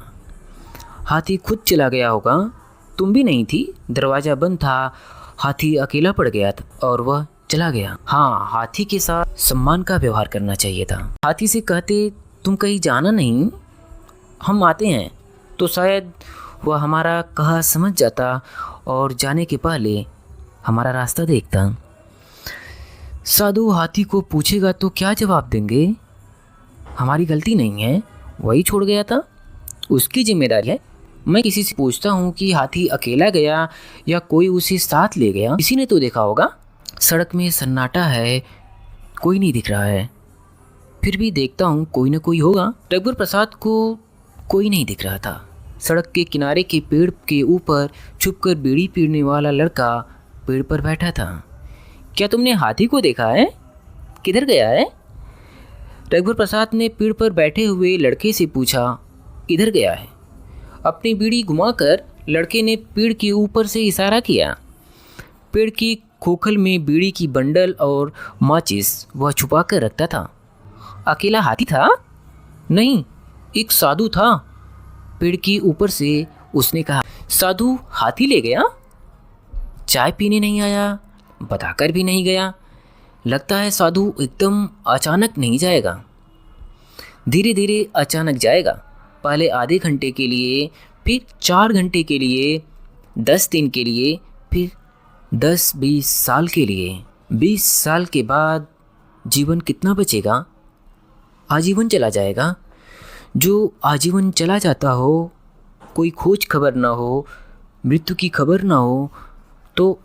हाथी खुद चला गया होगा, तुम भी नहीं थी, दरवाज़ा बंद था, हाथी अकेला पड़ गया था और वह चला गया। हाँ, हाथी के साथ सम्मान का व्यवहार करना चाहिए था। हाथी से कहते, तुम कहीं जाना नहीं, हम आते हैं, तो शायद वह हमारा कहा समझ जाता और जाने के पहले हमारा रास्ता देखता। साधु हाथी को पूछेगा तो क्या जवाब देंगे? हमारी गलती नहीं है, वही छोड़ गया था, उसकी जिम्मेदारी है। मैं किसी से पूछता हूँ कि हाथी अकेला गया या कोई उसे साथ ले गया, किसी ने तो देखा होगा। सड़क में सन्नाटा है, कोई नहीं दिख रहा है, फिर भी देखता हूँ कोई ना कोई होगा। रघुवर प्रसाद को कोई नहीं दिख रहा था। सड़क के किनारे के पेड़ के ऊपर छुपकर बीड़ी पीने वाला लड़का पेड़ पर बैठा था। क्या तुमने हाथी को देखा है? किधर गया है? रघुवर प्रसाद ने पेड़ पर बैठे हुए लड़के से पूछा। इधर गया है। अपनी बीड़ी घुमाकर लड़के ने पेड़ के ऊपर से इशारा किया। पेड़ की खोखल में बीड़ी की बंडल और माचिस वह छुपा कर रखता था। अकेला हाथी था? नहीं, एक साधु था। पेड़ के ऊपर से उसने कहा, साधु हाथी ले गया? चाय पीने नहीं आया, बताकर भी नहीं गया। लगता है साधु एकदम अचानक नहीं जाएगा, धीरे धीरे अचानक जाएगा। पहले आधे घंटे के लिए, फिर 4 घंटे के लिए, 10 दिन के लिए, फिर 10-20 साल के लिए। 20 साल के बाद जीवन कितना बचेगा? आजीवन चला जाएगा। जो आजीवन चला जाता हो, कोई खोज खबर ना हो, मृत्यु की खबर ना हो, तो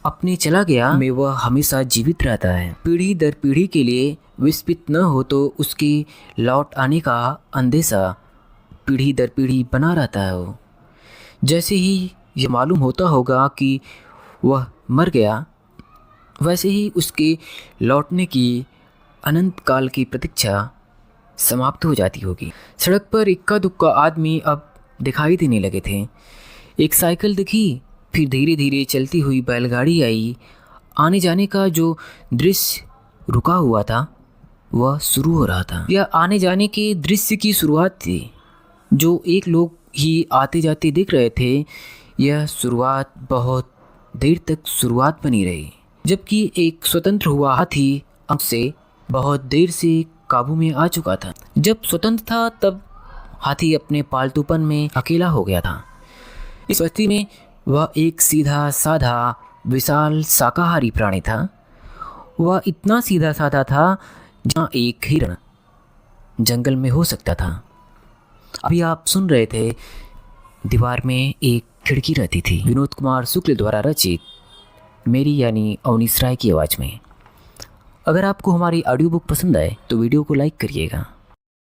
अपने चला गया में वह हमेशा जीवित रहता है। पीढ़ी दर पीढ़ी के लिए विस्मित न हो तो उसके लौट आने का अंदेशा पीढ़ी दर पीढ़ी बना रहता है। वो जैसे ही यह मालूम होता होगा कि वह मर गया, वैसे ही उसके लौटने की अनंत काल की प्रतीक्षा समाप्त हो जाती होगी। सड़क पर इक्का दुक्का आदमी अब दिखाई देने लगे थे। एक साइकिल दिखी, फिर धीरे धीरे चलती हुई बैलगाड़ी आई। आने जाने का जो दृश्य रुका हुआ था वह शुरू हो रहा था। यह आने जाने के दृश्य की शुरुआत थी। जो एक लोग ही आते जाते दिख रहे थे, यह शुरुआत बहुत देर तक शुरुआत बनी रही, जबकि एक स्वतंत्र हुआ हाथी अब से बहुत देर से काबू में आ चुका था। जब स्वतंत्र था तब हाथी अपने पालतूपन में अकेला हो गया था। इस बस्ती में वह एक सीधा साधा विशाल शाकाहारी प्राणी था। वह इतना सीधा साधा था जहाँ एक हिरण जंगल में हो सकता था। अभी आप सुन रहे थे दीवार में एक खिड़की रहती थी, विनोद कुमार शुक्ल द्वारा रचित मेरी यानी अवनीश राय की आवाज़ में। अगर आपको हमारी ऑडियो बुक पसंद आए तो वीडियो को लाइक करिएगा।